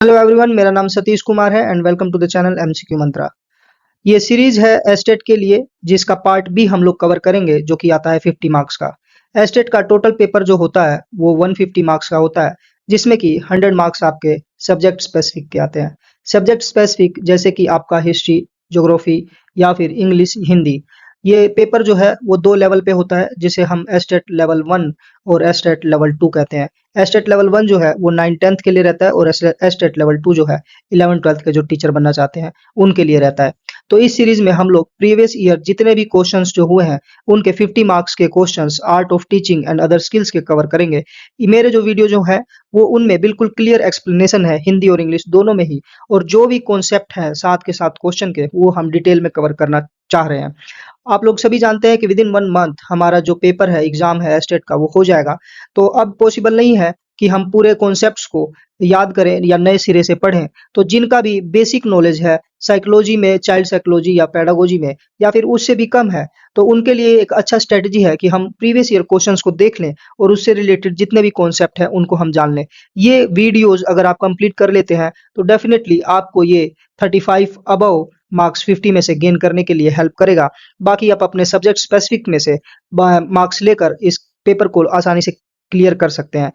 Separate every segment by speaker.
Speaker 1: Hello everyone, मेरा नाम सतीश कुमार है and welcome to the channel MCQ Mantra. ये सीरीज है एस्टेट के लिए, जिसका पार्ट बी हम लोग कवर करेंगे, जो कि आता है 50 मार्क्स का। एस्टेट का टोटल पेपर जो होता है वो 150 मार्क्स का होता है, जिसमें कि 100 मार्क्स आपके सब्जेक्ट स्पेसिफिक के आते हैं। सब्जेक्ट स्पेसिफिक जैसे कि आपका हिस्ट्री, ज्योग्राफी या फिर इंग्लिश, हिंदी। ये पेपर जो है वो दो लेवल पे होता है, जिसे हम एस्टेट लेवल 1 और एस्टेट लेवल 2 कहते हैं। एस्टेट लेवल 1 जो है वो 9-10th के लिए रहता है, और एस्टेट लेवल 2 जो है 11-12th के जो टीचर बनना चाहते हैं उनके लिए रहता है। तो इस सीरीज में हम लोग प्रीवियस ईयर जितने भी क्वेश्चंस जो हुए हैं उनके 50 मार्क्स के questions art of teaching and other skills के कवर करेंगे। मेरे जो वीडियो जो है वो उनमें बिल्कुल क्लियर एक्सप्लेनेशन है, हिंदी और इंग्लिश दोनों में ही। और जो भी कॉन्सेप्ट है साथ के साथ क्वेश्चन के, वो हम डिटेल में कवर करना चाह रहे हैं। आप लोग सभी जानते हैं कि विद इन 1 मंथ हमारा जो पेपर है, एग्जाम है एस्टेट का, वो हो जाएगा। तो अब पॉसिबल नहीं है कि हम पूरे कॉन्सेप्ट्स को याद करें या नए सिरे से पढ़ें। तो जिनका भी बेसिक नॉलेज है साइकोलॉजी में, चाइल्ड साइकोलॉजी या पेडागोजी में, या फिर उससे भी कम है, तो उनके लिए एक अच्छा स्ट्रेटजी है कि हम प्रीवियस ईयर क्वेश्चंस को देख लें और उससे रिलेटेड जितने भी कॉन्सेप्ट हैं उनको हम जान लें। ये वीडियोस अगर आप कंप्लीट कर लेते हैं तो डेफिनेटली आपको ये 35 अबव मार्क्स 50 में से गेन करने के लिए हेल्प करेगा। बाकी आप अपने सब्जेक्ट स्पेसिफिक में से मार्क्स लेकर इस पेपर को आसानी से क्लियर कर सकते हैं।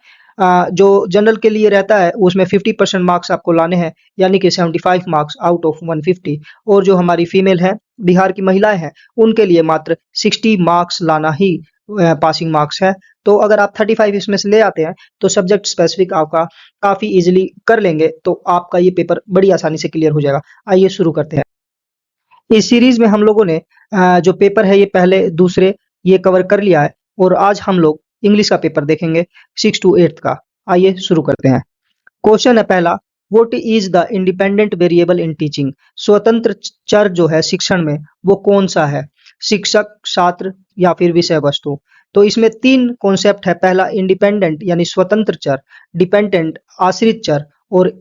Speaker 1: जो जनरल के लिए रहता है उसमें 50% मार्क्स आपको लाने हैं, यानी कि 75 मार्क्स आउट ऑफ 150। और जो हमारी फीमेल है, बिहार की महिलाएं हैं, उनके लिए मात्र 60 मार्क्स लाना ही पासिंग मार्क्स है। तो अगर आप 35 इसमें से ले आते हैं तो सब्जेक्ट स्पेसिफिक आपका काफी इजीली कर लेंगे, तो आपका ये पेपर बड़ी आसानी से क्लियर हो जाएगा। आइए शुरू करते हैं। इस सीरीज में हम लोगों ने जो पेपर है ये पहले दूसरे ये कवर कर लिया है, और आज हम लोग इंग्लिश का पेपर देखेंगे 6 to 8 का। आइए शुरू करते हैं। क्वेश्चन है पहला, what is the independent variable in teaching? स्वतंत्र चर जो है शिक्षण में वो कौन सा है? शिक्षक, छात्र या फिर विषय वस्तु? तो इसमें तीन कॉन्सेप्ट है। पहला इंडिपेंडेंट यानी स्वतंत्र चर, डिपेंडेंट आश्रित चर, और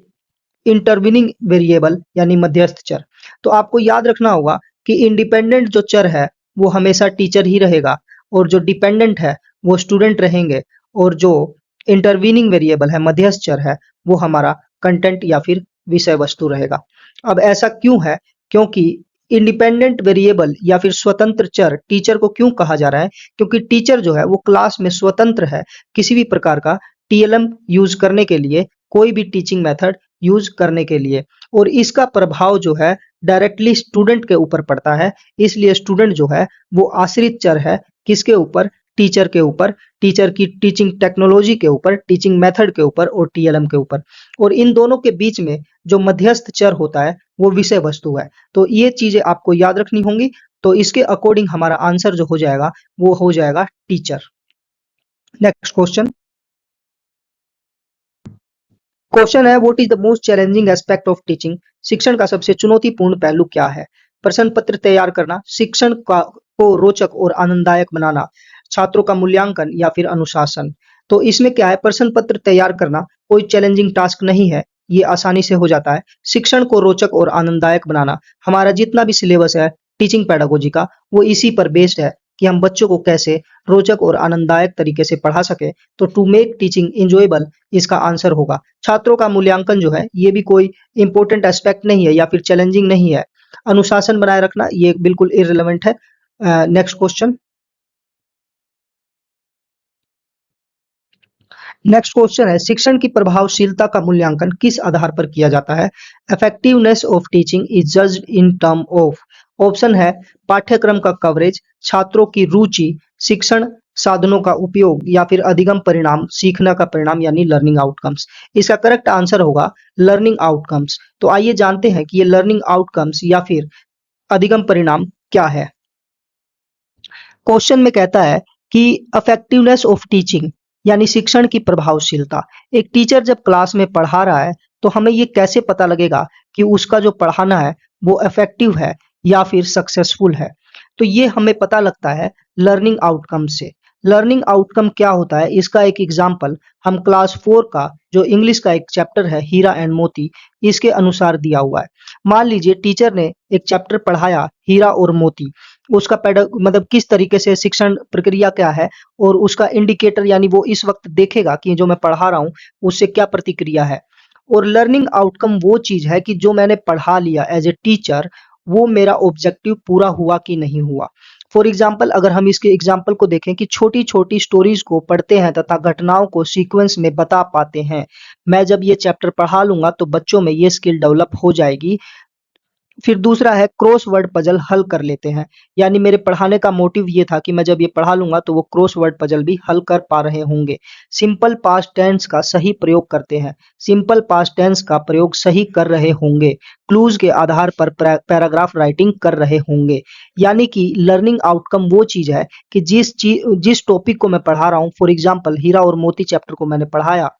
Speaker 1: इंटरविनिंग वेरिएबल यानी मध्यस्थ चर। तो आपको याद रखना होगा कि इंडिपेंडेंट जो चर है वो हमेशा टीचर ही रहेगा, और जो डिपेंडेंट है वो स्टूडेंट रहेंगे, और जो इंटरवीनिंग वेरिएबल है, मध्यस्थ चर है, वो हमारा कंटेंट या फिर विषय वस्तु रहेगा। अब ऐसा क्यों है? क्योंकि इंडिपेंडेंट वेरिएबल या फिर स्वतंत्र चर टीचर को क्यों कहा जा रहा है? क्योंकि टीचर जो है वो क्लास में स्वतंत्र है किसी भी प्रकार का टीएलएम यूज करने के लिए, कोई भी टीचिंग मेथड यूज करने के लिए, और इसका प्रभाव जो है डायरेक्टली स्टूडेंट के ऊपर पड़ता है। इसलिए स्टूडेंट जो है वो आश्रित चर है, किसके ऊपर? टीचर के ऊपर, टीचर की टीचिंग टेक्नोलॉजी के ऊपर, टीचिंग मेथड के ऊपर और टीएलएम के ऊपर। और इन दोनों के बीच में जो मध्यस्थ चर होता है वो विषय वस्तु है। तो ये चीजें आपको याद रखनी होंगी। तो इसके अकॉर्डिंग हमारा आंसर जो हो जाएगा वो हो जाएगा टीचर। Next question. क्वेश्चन है, what is the most challenging aspect of teaching? शिक्षण का सबसे चुनौतीपूर्ण पहलू क्या है? प्रश्न पत्र तैयार करना, शिक्षण का को रोचक और आनंददायक बनाना, छात्रों का मूल्यांकन या फिर अनुशासन। तो इसमें क्या है, प्रश्न पत्र तैयार करना कोई चैलेंजिंग टास्क नहीं है, ये आसानी से हो जाता है। शिक्षण को रोचक और आनंददायक बनाना, हमारा जितना भी सिलेबस है टीचिंग पेडागोजी का वो इसी पर बेस्ड है कि हम बच्चों को कैसे रोचक और आनंददायक तरीके से पढ़ा सके। तो टू मेक टीचिंग इंजॉयबल इसका आंसर होगा। छात्रों का मूल्यांकन जो है ये भी कोई इंपॉर्टेंट एस्पेक्ट नहीं है या फिर चैलेंजिंग नहीं है। अनुशासन बनाए रखना ये बिल्कुल इररिलेवेंट है। Next question. नेक्स्ट क्वेश्चन है, शिक्षण की प्रभावशीलता का मूल्यांकन किस आधार पर किया जाता है? Effectiveness of teaching is judged in term of. Option है पाठ्यक्रम का कवरेज, छात्रों की रुचि, शिक्षण साधनों का उपयोग, या फिर अधिगम परिणाम, सीखने का परिणाम यानी लर्निंग आउटकम्स। इसका करेक्ट आंसर होगा लर्निंग आउटकम्स। तो आइए जानते हैं कि ये लर्निंग आउटकम्स या फिर अधिगम परिणाम क्या है। क्वेश्चन में कहता है कि इफेक्टिवनेस ऑफ टीचिंग यानी शिक्षण की प्रभावशीलता। एक टीचर जब क्लास में पढ़ा रहा है तो हमें ये कैसे पता लगेगा कि उसका जो पढ़ाना है वो इफेक्टिव है या फिर सक्सेसफुल है? तो ये हमें पता लगता है लर्निंग आउटकम से। लर्निंग आउटकम क्या होता है, इसका एक एग्जाम्पल हम क्लास 4 का जो इंग्लिश का एक चैप्टर है हीरा एंड मोती, इसके अनुसार दिया हुआ है। मान लीजिए टीचर ने एक चैप्टर पढ़ाया हीरा और मोती, उसका मतलब किस तरीके से शिक्षण प्रक्रिया क्या है, और उसका इंडिकेटर यानी वो इस वक्त देखेगा कि जो मैं पढ़ा रहा हूँ उससे क्या प्रतिक्रिया है। और लर्निंग आउटकम वो चीज है कि जो मैंने पढ़ा लिया एज ए टीचर, वो मेरा ऑब्जेक्टिव पूरा हुआ कि नहीं हुआ। फॉर एग्जाम्पल, अगर हम इसके एग्जाम्पल को देखें कि छोटी छोटी स्टोरीज को पढ़ते हैं तथा घटनाओं को सीक्वेंस में बता पाते हैं, मैं जब ये चैप्टर पढ़ा लूंगा तो बच्चों में ये स्किल डेवलप हो जाएगी। फिर दूसरा है क्रॉस वर्ड पजल हल कर लेते हैं, यानी मेरे पढ़ाने का मोटिव ये था कि मैं जब ये पढ़ा लूंगा तो वो क्रॉस वर्ड पजल भी हल कर पा रहे होंगे। सिंपल पास्ट टेंस का सही प्रयोग करते हैं, सिंपल पास्ट टेंस का प्रयोग सही कर रहे होंगे, क्लूज के आधार पर पैराग्राफ राइटिंग कर रहे होंगे। यानी कि लर्निंग आउटकम वो चीज है कि जिस टॉपिक को मैं पढ़ा रहा हूँ, फॉर एग्जाम्पल हीरा और मोती चैप्टर को मैंने पढ़ाया,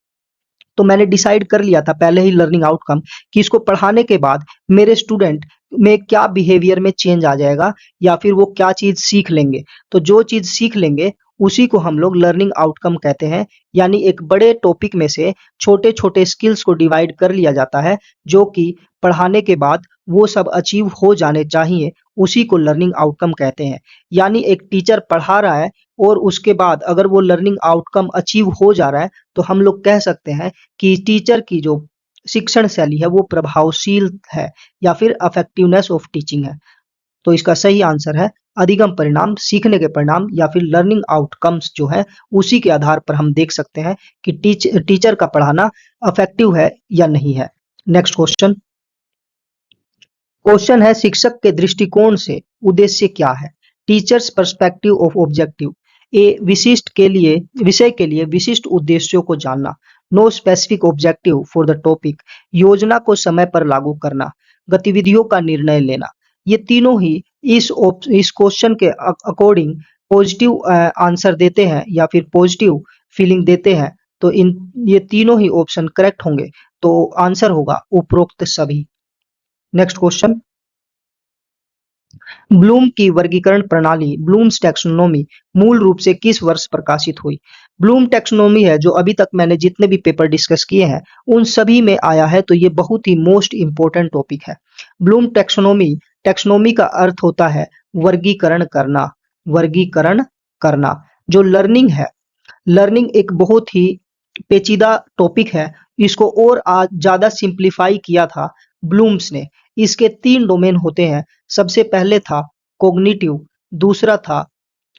Speaker 1: तो मैंने डिसाइड कर लिया था पहले ही लर्निंग आउटकम कि इसको पढ़ाने के बाद मेरे स्टूडेंट में क्या बिहेवियर में चेंज आ जाएगा या फिर वो क्या चीज सीख लेंगे। तो जो चीज सीख लेंगे उसी को हम लोग लर्निंग आउटकम कहते हैं। यानी एक बड़े टॉपिक में से छोटे छोटे स्किल्स को डिवाइड कर लिया जाता है, जो कि पढ़ाने के बाद वो सब अचीव हो जाने चाहिए, उसी को लर्निंग आउटकम कहते हैं। यानी एक टीचर पढ़ा रहा है और उसके बाद अगर वो लर्निंग आउटकम अचीव हो जा रहा है, तो हम लोग कह सकते हैं कि टीचर की जो शिक्षण शैली है वो प्रभावशील है या फिर अफेक्टिवनेस ऑफ टीचिंग है। तो इसका सही आंसर है अधिगम परिणाम, सीखने के परिणाम या फिर लर्निंग आउटकम्स जो है उसी के आधार पर हम देख सकते हैं कि टीचर का पढ़ाना अफेक्टिव है या नहीं है। Next question. क्वेश्चन है शिक्षक के दृष्टिकोण से उद्देश्य क्या है? Teachers perspective of objective. ए विषय के लिए विशिष्ट उद्देश्यों को जानना। No specific objective for the topic. योजना को समय पर लागू करना। गतिविधियों का निर्णय लेना। ये तीनों ही इस क्वेश्चन के अकॉर्डिंग पॉजिटिव आंसर देते हैं या फिर पॉजिटिव फीलिंग देते हैं। तो ये तीनों ही ऑप्शन करेक्ट होंगे। तो आंसर होगा उपरोक्त सभी। Next question. ब्लूम की वर्गीकरण प्रणाली ब्लूम्स टैक्सोनॉमी मूल रूप से किस वर्ष प्रकाशित हुई? ब्लूम टैक्सोनॉमी है जो अभी तक मैंने जितने भी पेपर डिस्कस किए हैं उन सभी में आया है, तो ये बहुत ही मोस्ट इंपॉर्टेंट टॉपिक है। ब्लूम टैक्सोनॉमी, टैक्सोनॉमी का अर्थ होता है वर्गीकरण करना। वर्गीकरण करना। जो लर्निंग है, लर्निंग एक बहुत ही पेचीदा टॉपिक है। इसको और आज ज्यादा सिंप्लीफाई किया था ब्लूम्स ने। इसके 3 डोमेन होते हैं। सबसे पहले था कॉग्निटिव, दूसरा था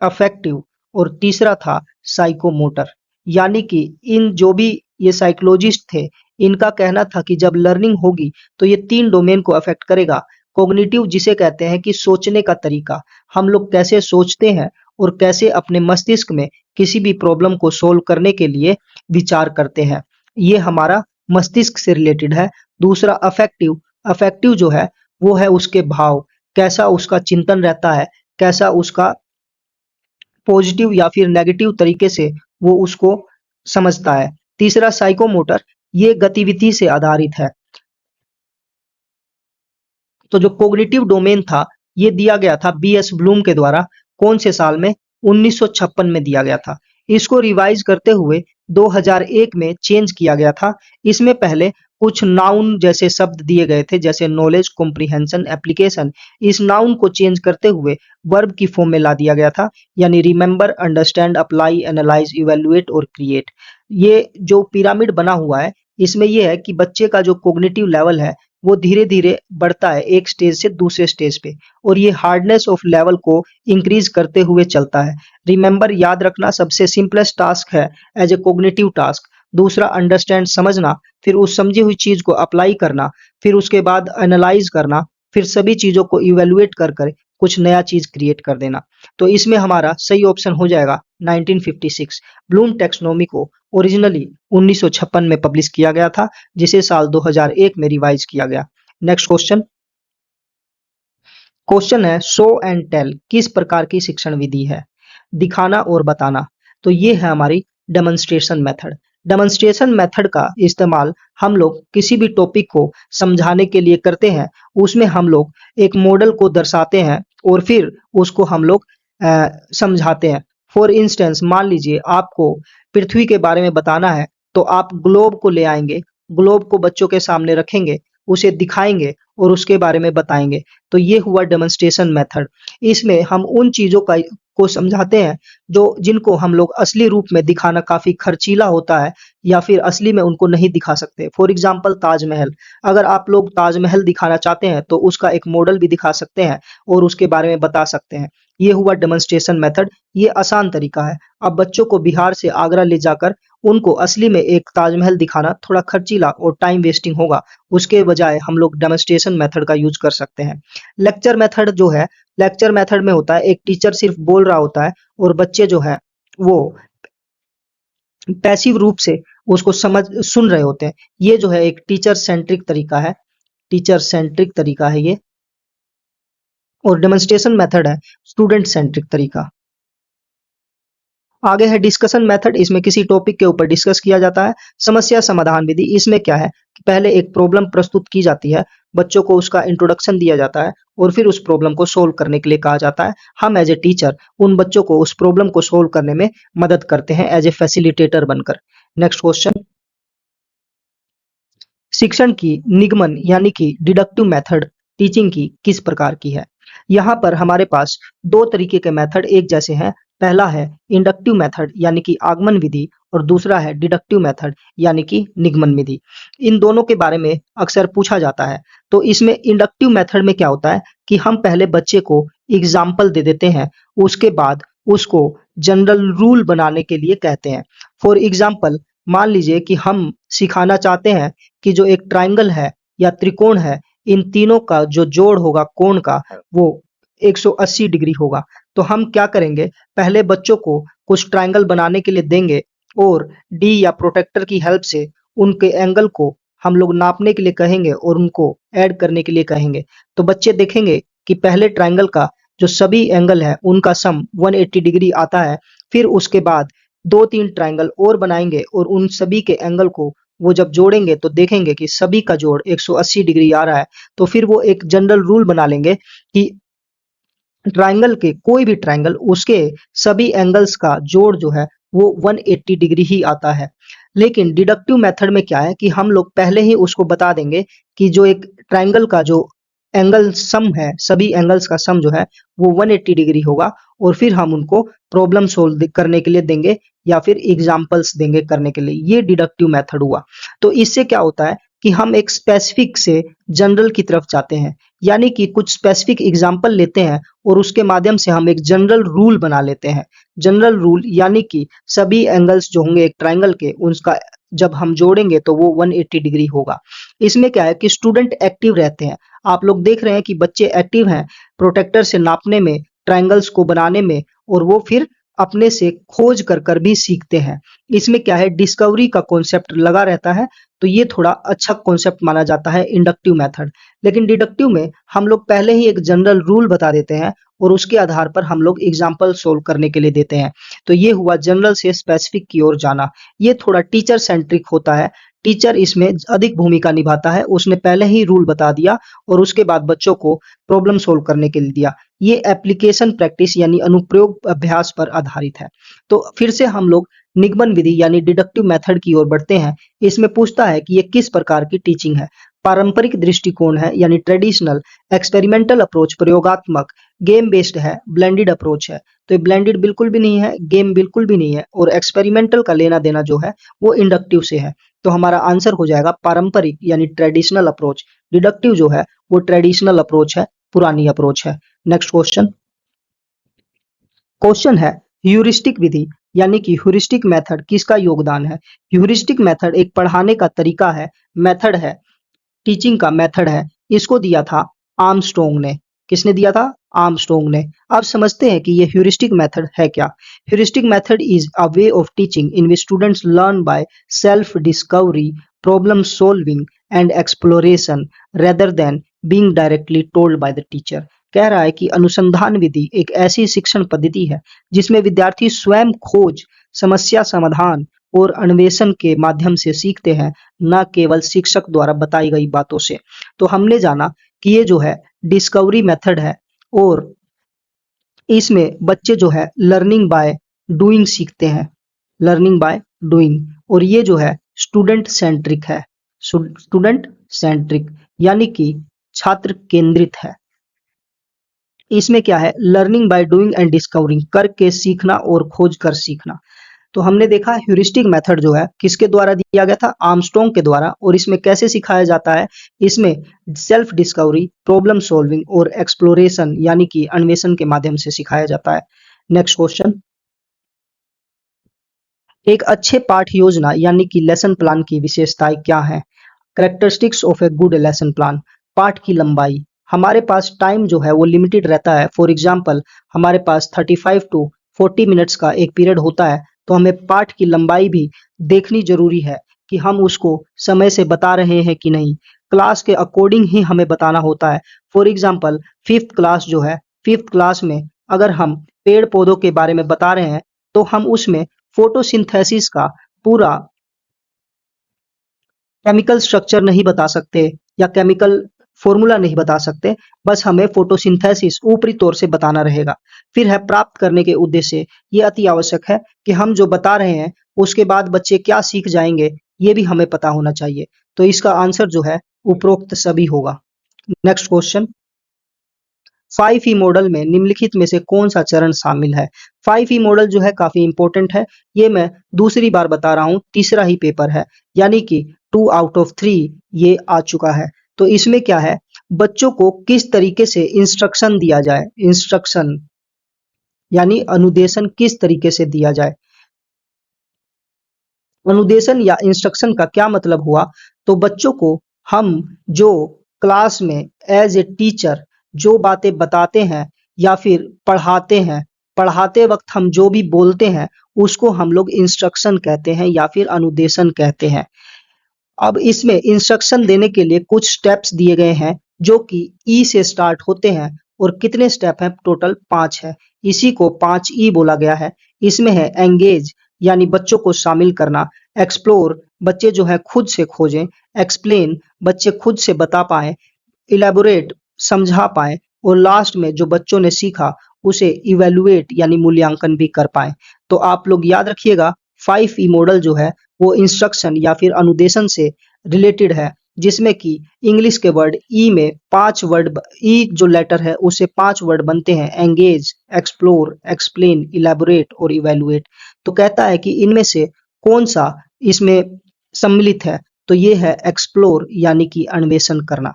Speaker 1: अफेक्टिव और तीसरा था साइकोमोटर। यानी कि इन जो भी ये साइकोलॉजिस्ट थे, इनका कहना था कि जब लर्निंग होगी तो ये 3 डोमेन को अफेक्ट करेगा। कॉग्निटिव जिसे कहते हैं कि सोचने का तरीका, हम लोग कैसे सोचते हैं और कैसे अपने मस्तिष्क में किसी भी प्रॉब्लम को सोल्व करने के लिए विचार करते हैं, ये हमारा मस्तिष्क से रिलेटेड है। दूसरा अफेक्टिव, अफेक्टिव जो है वो है उसके भाव, कैसा उसका चिंतन रहता है, कैसा उसका पॉजिटिव या फिर नेगेटिव तरीके से वो उसको समझता है। तीसरा साइकोमोटर, ये गतिविधि से आधारित है। तो जो कोग्निटिव डोमेन था ये दिया गया था बीएस ब्लूम के द्वारा। कौन से साल में? 1956 में दिया गया था। इसको रिवाइज करते हुए 2001 में चेंज किया गया था। इसमें पहले कुछ नाउन जैसे शब्द दिए गए थे, जैसे नॉलेज, कॉम्प्रिहेंशन, एप्लीकेशन। इस नाउन को चेंज करते हुए वर्ब की फॉर्म में ला दिया गया था, यानी remember, understand, apply, analyse, evaluate और क्रिएट। ये जो पिरामिड बना हुआ है, इसमें यह है कि बच्चे का जो कोग्निटिव लेवल है वो धीरे धीरे बढ़ता है एक स्टेज से दूसरे स्टेज पे, और ये हार्डनेस ऑफ लेवल को इंक्रीज करते हुए चलता है। रिमेंबर, याद रखना सबसे सिंपलेस्ट टास्क है एज ए कोग्निटिव टास्क। दूसरा अंडरस्टैंड, समझना, फिर उस समझी हुई चीज को अप्लाई करना, फिर उसके बाद एनालाइज करना, फिर सभी चीजों को इवेलुएट कर कर कुछ नया चीज क्रिएट कर देना। तो इसमें हमारा सही ऑप्शन हो जाएगा 1956। ब्लूम टैक्सोनॉमी को ओरिजिनली 1956 में पब्लिश किया गया था, जिसे साल 2001 में रिवाइज किया गया। Next question. क्वेश्चन है शो एंड टेल किस प्रकार की शिक्षण विधि है? दिखाना और बताना। तो ये है हमारी डेमोन्स्ट्रेशन मेथड। डेमोन्स्ट्रेशन मेथड का इस्तेमाल हम लोग किसी भी टॉपिक को समझाने के लिए करते हैं। उसमें हम लोग एक मॉडल को दर्शाते हैं और फिर उसको हम लोग समझाते हैं। फॉर इंस्टेंस, मान लीजिए आपको पृथ्वी के बारे में बताना है, तो आप ग्लोब को ले आएंगे, ग्लोब को बच्चों के सामने रखेंगे, उसे दिखाएंगे और उसके बारे में बताएंगे। तो ये हुआ डेमोन्स्ट्रेशन मेथड। इसमें हम उन चीजों का को समझाते हैं जो जिनको हम लोग असली रूप में दिखाना काफी खर्चीला होता है या फिर असली में उनको नहीं दिखा सकते। फॉर एग्जाम्पल ताजमहल, अगर आप लोग ताजमहल दिखाना चाहते हैं तो उसका एक मॉडल भी दिखा सकते हैं और उसके बारे में बता सकते हैं। ये हुआ डेमोन्स्ट्रेशन मेथड। ये आसान तरीका है। अब बच्चों को बिहार से आगरा ले जाकर उनको असली में एक ताजमहल दिखाना थोड़ा खर्चीला और टाइम वेस्टिंग होगा। उसके बजाय हम लोग डेमोन्स्ट्रेशन मेथड का यूज कर सकते हैं। लेक्चर मेथड जो है, लेक्चर मेथड में होता है एक टीचर सिर्फ बोल रहा होता है और बच्चे जो है वो पैसिव रूप से उसको समझ सुन रहे होते हैं। ये जो है एक टीचर सेंट्रिक तरीका है। टीचर सेंट्रिक तरीका है ये। और डेमोन्स्ट्रेशन मेथड है स्टूडेंट सेंट्रिक तरीका। आगे है डिस्कशन मेथड। इसमें किसी टॉपिक के ऊपर डिस्कस किया जाता है। समस्या समाधान विधि, इसमें क्या है कि पहले एक प्रॉब्लम प्रस्तुत की जाती है, बच्चों को उसका इंट्रोडक्शन दिया जाता है और फिर उस प्रॉब्लम को सोल्व करने के लिए कहा जाता है। हम एज ए टीचर उन बच्चों को उस प्रॉब्लम को सोल्व करने में मदद करते हैं एज ए फैसिलिटेटर बनकर। नेक्स्ट क्वेश्चन, शिक्षण की निगमन यानी कि डिडक्टिव मेथड टीचिंग की किस प्रकार की है। यहाँ पर हमारे पास दो तरीके के मेथड एक जैसे हैं। पहला है इंडक्टिव मेथड यानी कि आगमन विधि और दूसरा है डिडक्टिव मेथड यानी कि निगमन विधि। इन दोनों के बारे में अक्सर पूछा जाता है। तो इसमें इंडक्टिव मेथड में क्या होता है कि हम पहले बच्चे को एग्जाम्पल दे देते हैं, उसके बाद उसको जनरल रूल बनाने के लिए कहते हैं। फॉर एग्जाम्पल, मान लीजिए कि हम सिखाना चाहते हैं कि जो एक ट्रायंगल है या त्रिकोण है, इन तीनों का जो जोड़ होगा कोण का वो 180 डिग्री होगा। तो हम क्या करेंगे, पहले बच्चों को कुछ ट्रायंगल बनाने के लिए देंगे और डी या प्रोटेक्टर की हेल्प से उनके एंगल को हम लोग नापने के लिए कहेंगे और उनको ऐड करने के लिए कहेंगे। तो बच्चे देखेंगे कि पहले ट्रायंगल का जो सभी एंगल है उनका सम 180 डिग्री आता है। फिर उसके बाद दो तीन ट्रायंगल और बनाएंगे और उन सभी के एंगल को वो जब जोड़ेंगे तो देखेंगे कि सभी का जोड़ 180 डिग्री आ रहा है। तो फिर वो एक जनरल रूल बना लेंगे कि ट्रायंगल के कोई भी ट्रायंगल उसके सभी एंगल्स का जोड़ जो है वो 180 डिग्री ही आता है। लेकिन डिडक्टिव मेथड में क्या है कि हम लोग पहले ही उसको बता देंगे कि जो एक ट्रायंगल का जो एंगल सम है, सभी एंगल्स का सम जो है वो 180 डिग्री होगा और फिर हम उनको प्रॉब्लम सोल्व करने के लिए देंगे या फिर एग्जांपल्स देंगे करने के लिए। ये डिडक्टिव मेथड हुआ। तो इससे क्या होता है कि हम एक स्पेसिफिक से जनरल की तरफ जाते हैं, यानी कि कुछ स्पेसिफिक एग्जांपल लेते हैं और उसके माध्यम से हम एक जनरल रूल बना लेते हैं। जनरल रूल यानी कि सभी एंगल्स जो होंगे एक ट्रायंगल के उसका जब हम जोड़ेंगे तो वो 180 डिग्री होगा। इसमें क्या है कि स्टूडेंट एक्टिव रहते हैं। आप लोग देख रहे हैं कि बच्चे एक्टिव हैं प्रोटेक्टर से नापने में, ट्रायंगल्स को बनाने में, और वो फिर अपने से खोज कर कर भी सीखते हैं। इसमें क्या है, डिस्कवरी का कॉन्सेप्ट लगा रहता है। तो ये थोड़ा अच्छा कॉन्सेप्ट माना जाता है इंडक्टिव मेथड। लेकिन डिडक्टिव में हम लोग पहले ही एक जनरल रूल बता देते हैं और उसके आधार पर हम लोग एग्जाम्पल सोल्व करने के लिए देते हैं। तो ये हुआ जनरल से स्पेसिफिक की ओर जाना। ये थोड़ा टीचर सेंट्रिक होता है। टीचर इसमें अधिक भूमिका निभाता है। उसने पहले ही रूल बता दिया और उसके बाद बच्चों को प्रॉब्लम सोल्व करने के लिए दिया। ये एप्लीकेशन प्रैक्टिस यानी अनुप्रयोग अभ्यास पर आधारित है। तो फिर से हम लोग निगमन विधि यानी डिडक्टिव मेथड की ओर बढ़ते हैं। इसमें पूछता है कि ये किस प्रकार की टीचिंग है। पारंपरिक दृष्टिकोण है यानी ट्रेडिशनल, एक्सपेरिमेंटल अप्रोच प्रयोगात्मक, गेम बेस्ड है, ब्लेंडेड अप्रोच है। तो ये ब्लेंडेड बिल्कुल भी नहीं है, गेम बिल्कुल भी नहीं है, और एक्सपेरिमेंटल का लेना देना जो है वो इंडक्टिव से है। तो हमारा आंसर हो जाएगा पारंपरिक यानी ट्रेडिशनल अप्रोच। डिडक्टिव जो है वो ट्रेडिशनल अप्रोच है, पुरानी अप्रोच है। नेक्स्ट क्वेश्चन, क्वेश्चन है ह्यूरिस्टिक विधि यानी कि ह्यूरिस्टिक मेथड किसका योगदान है। ह्यूरिस्टिक मेथड एक पढ़ाने का तरीका है, मेथड है, टीचिंग का मेथड है। इसको दिया था आर्मस्ट्रॉन्ग ने। किसने दिया था? आर्मस्ट्रॉन्ग ने। अब समझते हैं कि ये ह्यूरिस्टिक मेथड है क्या। Heuristic method is a way of teaching in which students learn by self discovery, problem solving and exploration rather than being directly told by the teacher. कह रहा है कि अनुसंधान विधि एक ऐसी शिक्षण पद्धति है जिसमें विद्यार्थी स्वयं खोज, समस्या समाधान और अन्वेषण के माध्यम से सीखते हैं, न केवल शिक्षक द्वारा बताई गई बातों से। तो हमने जाना कि ये जो है डिस्कवरी मेथड है और इसमें बच्चे जो है लर्निंग बाय डूइंग सीखते हैं, लर्निंग बाय डूइंग। और ये जो है स्टूडेंट सेंट्रिक है, स्टूडेंट सेंट्रिक, यानी कि छात्र केंद्रित है। इसमें क्या है, learning by doing and discovering, करके सीखना और खोज कर सीखना। तो हमने देखा ह्यूरिस्टिक मेथड जो है किसके द्वारा दिया गया था, आर्मस्ट्रॉन्ग के द्वारा। और इसमें कैसे सिखाया जाता है, इसमें सेल्फ डिस्कवरी, प्रॉब्लम सॉल्विंग और एक्सप्लोरेशन यानी कि अन्वेषण के माध्यम से सिखाया जाता है। नेक्स्ट क्वेश्चन, एक अच्छे पाठ योजना यानी कि लेसन प्लान की विशेषताएं क्या है। Characteristics of a good lesson plan, पाठ की लंबाई, हमारे पास टाइम जो है वो लिमिटेड रहता है। फॉर एग्जाम्पल हमारे पास 35 टू 40 मिनट्स का एक पीरियड होता है, तो हमें पाठ की लंबाई भी देखनी जरूरी है कि हम उसको समय से बता रहे हैं कि नहीं। क्लास के अकॉर्डिंग ही हमें बताना होता है। फॉर एग्जाम्पल फिफ्थ क्लास जो है, फिफ्थ क्लास में अगर हम पेड़ पौधों के बारे में बता रहे हैं तो हम उसमें फोटोसिंथेसिस का पूरा केमिकल स्ट्रक्चर नहीं बता सकते या केमिकल फॉर्मूला नहीं बता सकते, बस हमें फोटोसिंथेसिस ऊपरी तौर से बताना रहेगा। फिर है प्राप्त करने के उद्देश्य, ये अति आवश्यक है कि हम जो बता रहे हैं उसके बाद बच्चे क्या सीख जाएंगे ये भी हमें पता होना चाहिए। तो इसका आंसर जो है उपरोक्त सभी होगा। नेक्स्ट क्वेश्चन, 5E मॉडल में निम्नलिखित में से कौन सा चरण शामिल है। 5E मॉडल जो है काफी इंपॉर्टेंट है, ये मैं दूसरी बार बता रहा हूँ, तीसरा ही पेपर है, यानी कि 2 आउट ऑफ 3 ये आ चुका है। तो इसमें क्या है, बच्चों को किस तरीके से इंस्ट्रक्शन दिया जाए, इंस्ट्रक्शन यानी अनुदेशन किस तरीके से दिया जाए। अनुदेशन या इंस्ट्रक्शन का क्या मतलब हुआ, तो बच्चों को हम जो क्लास में एज ए टीचर जो बातें बताते हैं या फिर पढ़ाते हैं, पढ़ाते वक्त हम जो भी बोलते हैं उसको हम लोग इंस्ट्रक्शन कहते हैं या फिर अनुदेशन कहते हैं। अब इसमें इंस्ट्रक्शन देने के लिए कुछ स्टेप्स दिए गए हैं जो कि ई से स्टार्ट होते हैं और कितने स्टेप हैं, टोटल 5 है। इसी को 5E बोला गया है। इसमें है एंगेज यानी बच्चों को शामिल करना, एक्सप्लोर बच्चे जो है खुद से खोजें, एक्सप्लेन बच्चे खुद से बता पाए, इलेबोरेट समझा पाए और लास्ट में जो बच्चों ने सीखा उसे इवेलुएट यानी मूल्यांकन भी कर पाए। तो आप लोग याद रखिएगा 5E मॉडल जो है वो इंस्ट्रक्शन या फिर अनुदेशन से रिलेटेड है, जिसमें कि इंग्लिश के वर्ड ई में 5 वर्ड, ई जो लेटर है उससे 5 वर्ड बनते हैं, एंगेज, एक्सप्लोर, एक्सप्लेन, इलेबोरेट और इवेलुएट। तो कहता है कि इनमें से कौन सा इसमें सम्मिलित है, तो ये है एक्सप्लोर यानी कि अन्वेषण करना।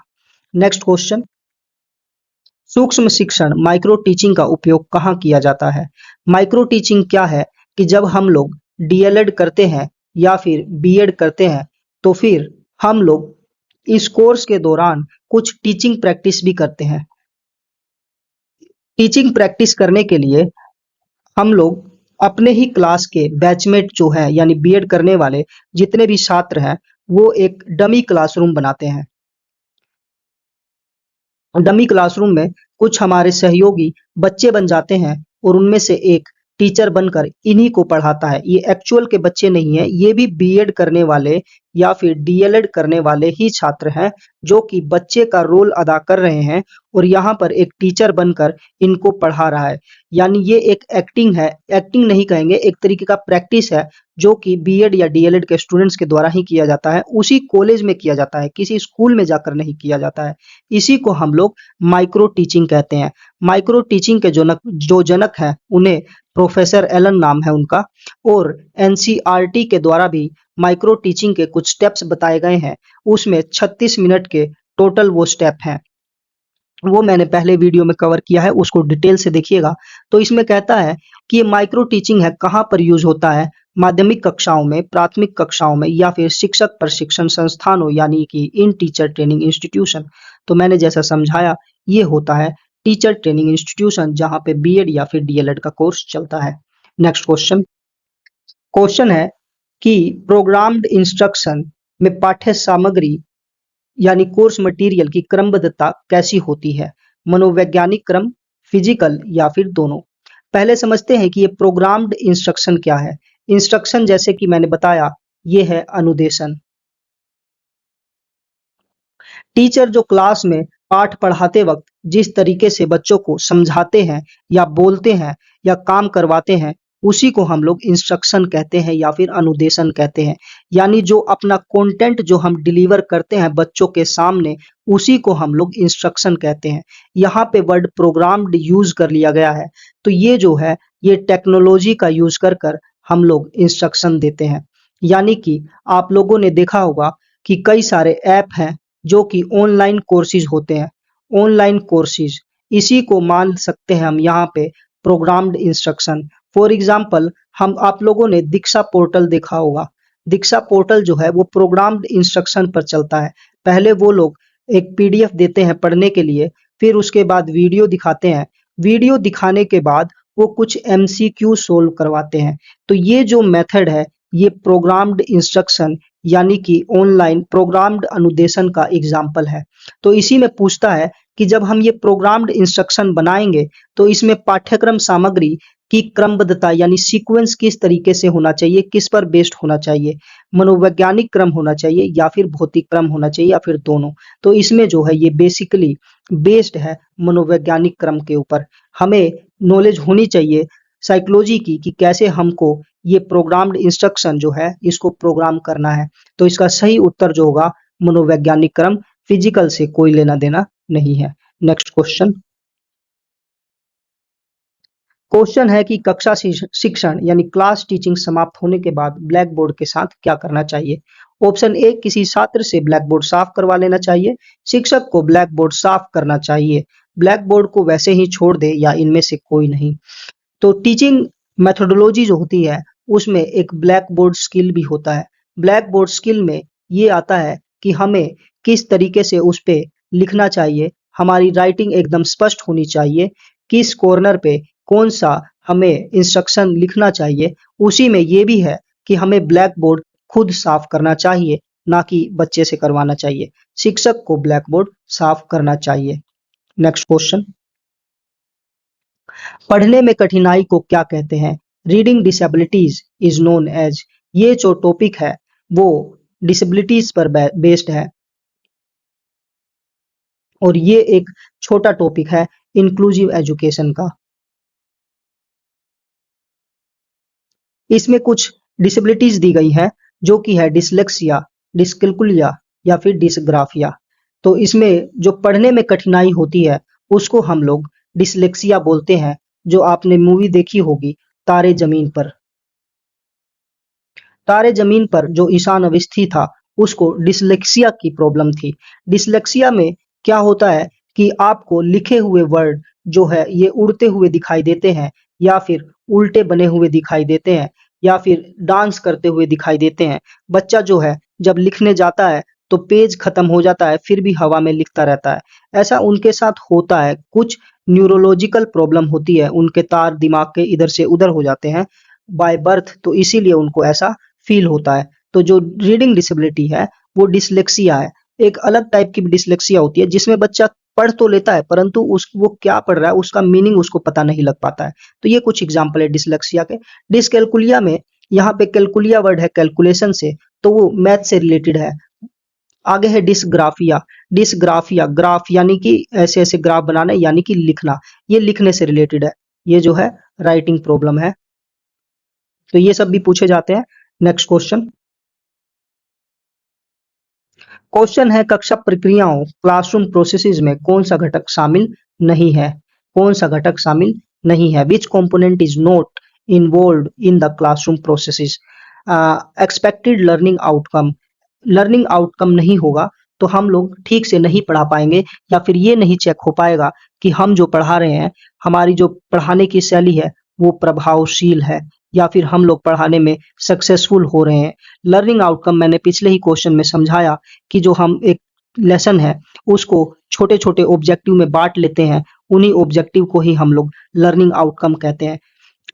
Speaker 1: नेक्स्ट क्वेश्चन, सूक्ष्म शिक्षण माइक्रो टीचिंग का उपयोग कहाँ किया जाता है। माइक्रो टीचिंग क्या है कि जब हम लोग डीएलएड करते हैं या फिर बीएड करते हैं तो फिर हम लोग इस कोर्स के दौरान कुछ टीचिंग प्रैक्टिस भी करते हैं। टीचिंग प्रैक्टिस करने के लिए हम लोग अपने ही क्लास के बैचमेट जो है यानी बीएड करने वाले जितने भी छात्र हैं वो एक डमी क्लासरूम बनाते हैं। डमी क्लासरूम में कुछ हमारे सहयोगी बच्चे बन जाते हैं और उनमें से एक टीचर बनकर इन्हीं को पढ़ाता है। ये एक्चुअल के बच्चे नहीं है, ये भी बीएड करने वाले या फिर डीएलएड करने वाले ही छात्र हैं जो कि बच्चे का रोल अदा कर रहे हैं और यहाँ पर एक टीचर बनकर इनको पढ़ा रहा है। यानी ये एक एक्टिंग है, एक्टिंग नहीं कहेंगे, एक तरीके का प्रैक्टिस है जो कि बीएड या डीएलएड के स्टूडेंट्स के द्वारा ही किया जाता है, उसी कॉलेज में किया जाता है, किसी स्कूल में जाकर नहीं किया जाता है। इसी को हम लोग माइक्रो टीचिंग कहते हैं। माइक्रो टीचिंग के जो जनक हैं उन्हें प्रोफेसर एलन नाम है उनका, और एनसीईआरटी के द्वारा भी माइक्रो टीचिंग के कुछ स्टेप्स बताए गए हैं। उसमें 36 मिनट के टोटल वो स्टेप हैं, वो मैंने पहले वीडियो में कवर किया है, उसको डिटेल से देखिएगा। तो इसमें कहता है कि ये माइक्रो टीचिंग है कहाँ पर यूज होता है, माध्यमिक कक्षाओं में, प्राथमिक कक्षाओं में या फिर शिक्षक प्रशिक्षण संस्थानों यानी कि इन टीचर ट्रेनिंग इंस्टीट्यूशन। तो मैंने जैसा समझाया ये होता है टीचर ट्रेनिंग इंस्टीट्यूशन जहाँ पे बीएड या फिर डीएलएड का कोर्स चलता है। नेक्स्ट क्वेश्चन, क्वेश्चन है कि प्रोग्राम्ड इंस्ट्रक्शन में पाठ्य सामग्री यानी कोर्स मटेरियल की क्रमबद्धता कैसी होती है, मनोवैज्ञानिक क्रम, फिजिकल या फिर दोनों। पहले समझते हैं कि ये प्रोग्राम्ड इंस्ट्रक्शन क्या है। इंस्ट्रक्शन जैसे कि मैंने बताया ये है अनुदेशन। टीचर जो क्लास में पाठ पढ़ाते वक्त जिस तरीके से बच्चों को समझाते हैं या बोलते हैं या काम करवाते हैं उसी को हम लोग इंस्ट्रक्शन कहते हैं या फिर अनुदेशन कहते हैं। यानी जो अपना कंटेंट जो हम डिलीवर करते हैं बच्चों के सामने, उसी को हम लोग इंस्ट्रक्शन कहते हैं। यहाँ पे वर्ड प्रोग्राम्ड यूज कर लिया गया है, तो ये जो है ये टेक्नोलॉजी का यूज कर कर हम लोग इंस्ट्रक्शन देते हैं। यानी कि आप लोगों ने देखा होगा कि कई सारे ऐप हैं जो कि ऑनलाइन कोर्सेज होते हैं। ऑनलाइन कोर्सेज, इसी को मान सकते हैं हम यहाँ पे प्रोग्राम्ड इंस्ट्रक्शन। फॉर एग्जाम्पल, हम आप लोगों ने दीक्षा पोर्टल देखा होगा। दीक्षा पोर्टल जो है वो प्रोग्राम्ड इंस्ट्रक्शन पर चलता है। पहले वो लोग एक पीडीएफ देते हैं पढ़ने के लिए, फिर उसके बाद वीडियो दिखाते हैं। वीडियो दिखाने के बाद वो कुछ एमसीक्यू सोल्व करवाते हैं। तो ये जो मेथड है ये प्रोग्राम्ड इंस्ट्रक्शन यानी कि ऑनलाइन प्रोग्राम्ड अनुदेशन का एग्जाम्पल है। तो इसी में पूछता है कि जब हम ये प्रोग्राम्ड इंस्ट्रक्शन बनाएंगे तो इसमें पाठ्यक्रम सामग्री की क्रमबद्धता यानी सीक्वेंस किस तरीके से होना चाहिए, किस पर बेस्ड होना चाहिए, मनोवैज्ञानिक क्रम होना चाहिए या फिर भौतिक क्रम होना चाहिए या फिर दोनों। तो इसमें जो है ये बेसिकली बेस्ड है मनोवैज्ञानिक क्रम के ऊपर। हमें नॉलेज होनी चाहिए साइकोलॉजी की कि कैसे हमको ये प्रोग्राम्ड इंस्ट्रक्शन जो है इसको प्रोग्राम करना है। तो इसका सही उत्तर जो होगा मनोवैज्ञानिक क्रम, फिजिकल से कोई लेना देना नहीं है। Next question. क्वेश्चन है कि कक्षा शिक्षण यानी क्लास टीचिंग समाप्त होने के बाद ब्लैक बोर्ड के साथ क्या करना चाहिए। ऑप्शन ए, किसी छात्र से ब्लैक बोर्ड साफ करवा लेना चाहिए। शिक्षक को ब्लैक बोर्ड साफ करना चाहिए। ब्लैक बोर्ड को वैसे ही छोड़ दे या इनमें से कोई नहीं। तो टीचिंग मेथोडोलॉजी जो होती है उसमें एक ब्लैक बोर्ड स्किल भी होता है। ब्लैक बोर्ड स्किल में ये आता है कि हमें किस तरीके से उस पे लिखना चाहिए, हमारी राइटिंग एकदम स्पष्ट होनी चाहिए, किस कॉर्नर पे कौन सा हमें इंस्ट्रक्शन लिखना चाहिए। उसी में ये भी है कि हमें ब्लैक बोर्ड खुद साफ करना चाहिए, ना कि बच्चे से करवाना चाहिए। शिक्षक को ब्लैक बोर्ड साफ करना चाहिए। Next question. पढ़ने में कठिनाई को क्या कहते हैं। Reading disabilities is known as. ये जो टॉपिक है वो डिसेबिलिटीज पर बेस्ड है और ये एक छोटा टॉपिक है इंक्लूसिव एजुकेशन का। इसमें कुछ डिसेबिलिटीज दी गई है जो कि है डिसलेक्सिया, डिस्कैल्कुलिया या फिर डिसग्राफिया। तो इसमें जो पढ़ने में कठिनाई होती है उसको हम लोग डिसलेक्सिया बोलते हैं। जो आपने मूवी देखी होगी तारे जमीन पर, तारे जमीन पर जो ईशान अवस्थी था उसको डिसलेक्सिया की प्रॉब्लम थी। डिसलेक्सिया में क्या होता है कि आपको लिखे हुए वर्ड जो है ये उड़ते हुए दिखाई देते हैं या फिर उल्टे बने हुए दिखाई देते हैं या फिर डांस करते हुए दिखाई देते हैं। बच्चा जो है जब लिखने जाता है तो पेज खत्म हो जाता है फिर भी हवा में लिखता रहता है। ऐसा उनके साथ होता है। कुछ न्यूरोलॉजिकल प्रॉब्लम होती है, उनके तार दिमाग के इधर से उधर हो जाते हैं बाय बर्थ, तो इसीलिए उनको ऐसा फील होता है। तो जो रीडिंग डिसेबिलिटी है वो डिसलेक्सिया है। एक अलग टाइप की डिसलेक्सिया होती है जिसमें बच्चा पढ़ तो लेता है परंतु वो क्या पढ़ रहा है उसका मीनिंग उसको पता नहीं लग पाता है। तो ये कुछ एग्जाम्पल है डिसलेक्सिया के। डिसकैल्कुलिया में यहाँ पे कैलकुलिया वर्ड है कैलकुलेशन से, तो वो मैथ से रिलेटेड है। आगे है डिसग्राफिया। डिसग्राफिया ग्राफ यानी कि ऐसे ऐसे ग्राफ बनाना यानी कि लिखना, ये लिखने से रिलेटेड है। ये जो है राइटिंग प्रॉब्लम है। तो ये सब भी पूछे जाते हैं। Next question. क्वेश्चन है कक्षा प्रक्रियाओं क्लासरूम प्रोसेसेस में कौन सा घटक शामिल नहीं है। कौन सा घटक शामिल नहीं है। विच component is not involve in the classroom processes. Expected learning outcome नहीं होगा तो हम लोग ठीक से नहीं पढ़ा पाएंगे या फिर ये नहीं चेक हो पाएगा कि हम जो पढ़ा रहे हैं हमारी जो पढ़ाने की शैली है वो प्रभावशील है या फिर हम लोग पढ़ाने में सक्सेसफुल हो रहे हैं। लर्निंग आउटकम मैंने पिछले ही क्वेश्चन में समझाया कि जो हम एक लेसन है उसको छोटे छोटे ऑब्जेक्टिव में बांट लेते हैं, उन्हीं ऑब्जेक्टिव को ही हम लोग लर्निंग आउटकम कहते हैं।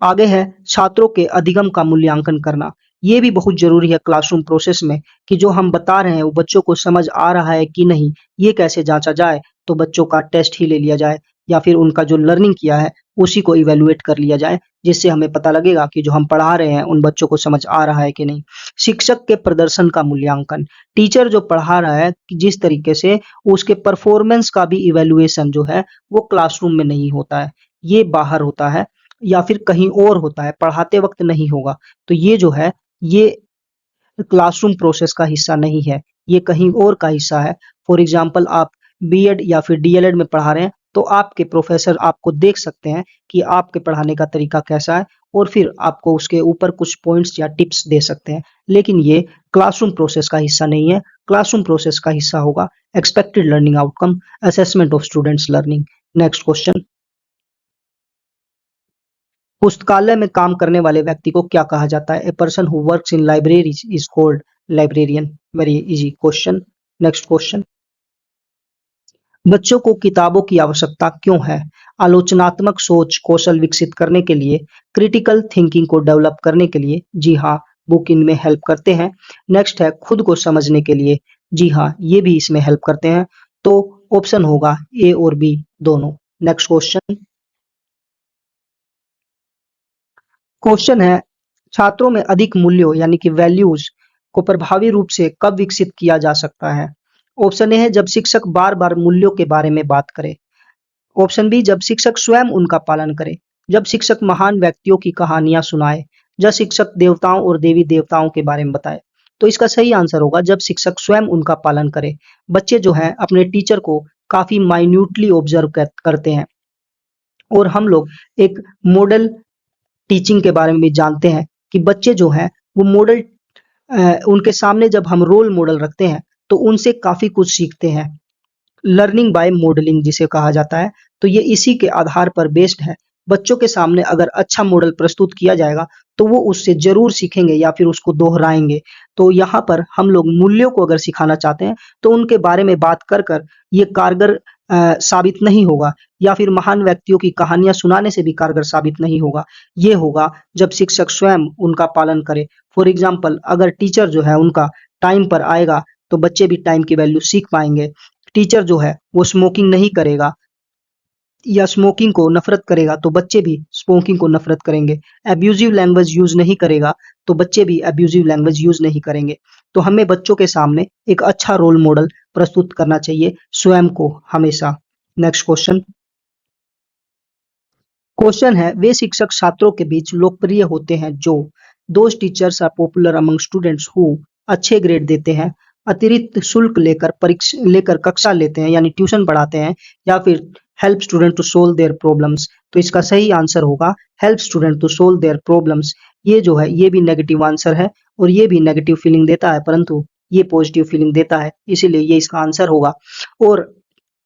Speaker 1: आगे है छात्रों के अधिगम का मूल्यांकन करना। ये भी बहुत जरूरी है क्लासरूम प्रोसेस में कि जो हम बता रहे हैं वो बच्चों को समझ आ रहा है कि नहीं, ये कैसे जांचा जाए। तो बच्चों का टेस्ट ही ले लिया जाए या फिर उनका जो लर्निंग किया है उसी को इवेलुएट कर लिया जाए, जिससे हमें पता लगेगा कि जो हम पढ़ा रहे हैं उन बच्चों को समझ आ रहा है कि नहीं। शिक्षक के प्रदर्शन का मूल्यांकन। टीचर जो पढ़ा रहा है जिस तरीके से उसके परफॉर्मेंस का भी इवेलुएशन जो है वो क्लासरूम में नहीं होता है, ये बाहर होता है। या फिर कहीं और होता है, पढ़ाते वक्त नहीं होगा। तो ये जो है ये क्लासरूम प्रोसेस का हिस्सा नहीं है, ये कहीं और का हिस्सा है। फॉर एग्जाम्पल आप बीएड या फिर डीएलएड में पढ़ा रहे हैं, तो आपके प्रोफेसर आपको देख सकते हैं कि आपके पढ़ाने का तरीका कैसा है, और फिर आपको उसके ऊपर कुछ पॉइंट्स या टिप्स दे सकते हैं। लेकिन ये क्लासरूम प्रोसेस का हिस्सा नहीं है। क्लासरूम प्रोसेस का हिस्सा होगा expected learning outcome, assessment of students learning. Next question, पुस्तकालय में काम करने वाले व्यक्ति को क्या कहा जाता है? A person who works in libraries is called librarian. Very easy question. Next question, बच्चों को किताबों की आवश्यकता क्यों है? आलोचनात्मक सोच कौशल विकसित करने के लिए, क्रिटिकल थिंकिंग को डेवलप करने के लिए। जी हाँ, बुक इनमें हेल्प करते हैं। नेक्स्ट है खुद को समझने के लिए। जी हाँ, ये भी इसमें हेल्प करते हैं। तो ऑप्शन होगा ए और बी दोनों। नेक्स्ट क्वेश्चन, क्वेश्चन है छात्रों में अधिक मूल्यों यानी कि वैल्यूज को प्रभावी रूप से कब विकसित किया जा सकता है? ऑप्शन ए है जब शिक्षक बार बार मूल्यों के बारे में बात करे। ऑप्शन बी जब शिक्षक स्वयं उनका पालन करे। जब शिक्षक महान व्यक्तियों की कहानियां सुनाए। जब शिक्षक देवताओं और देवी देवताओं के बारे में बताए। तो इसका सही आंसर होगा जब शिक्षक स्वयं उनका पालन करे। बच्चे जो हैं अपने टीचर को काफी माइन्यूटली ऑब्जर्व करते हैं, और हम लोग एक मॉडल टीचिंग के बारे में भी जानते हैं कि बच्चे जो हैं वो मॉडल, उनके सामने जब हम रोल मॉडल रखते हैं तो उनसे काफी कुछ सीखते हैं। लर्निंग बाय मॉडलिंग जिसे कहा जाता है, तो ये इसी के आधार पर बेस्ड है। बच्चों के सामने अगर अच्छा मॉडल प्रस्तुत किया जाएगा तो वो उससे जरूर सीखेंगे या फिर उसको दोहराएंगे। तो यहाँ पर हम लोग मूल्यों को अगर सिखाना चाहते हैं तो उनके बारे में बात कर कर ये कारगर साबित नहीं होगा, या फिर महान व्यक्तियों की कहानियां सुनाने से भी कारगर साबित नहीं होगा। ये होगा जब शिक्षक स्वयं उनका पालन करे। फॉर एग्जाम्पल अगर टीचर जो है उनका टाइम पर आएगा तो बच्चे भी टाइम की वैल्यू सीख पाएंगे। टीचर जो है वो स्मोकिंग नहीं करेगा या स्मोकिंग को नफरत करेगा तो बच्चे भी स्मोकिंग को नफरत करेंगे। एब्यूजिव लैंग्वेज यूज नहीं करेगा तो बच्चे भी एब्यूजिव लैंग्वेज यूज नहीं करेंगे। तो हमें बच्चों के सामने एक अच्छा रोल मॉडल प्रस्तुत करना चाहिए स्वयं को हमेशा। नेक्स्ट क्वेश्चन, क्वेश्चन है वे शिक्षक छात्रों के बीच लोकप्रिय होते हैं जो, those teachers are popular among students who, अच्छे ग्रेड देते हैं, अतिरिक्त शुल्क लेकर कक्षा लेते हैं यानी ट्यूशन पढ़ाते हैं, या फिर help student to solve their problems. तो इसका सही आंसर होगा help student to solve their problems. ये जो है ये भी नेगेटिव आंसर है, और ये भी नेगेटिव फीलिंग देता है, परंतु ये पॉजिटिव फीलिंग देता है, इसीलिए ये इसका आंसर होगा। और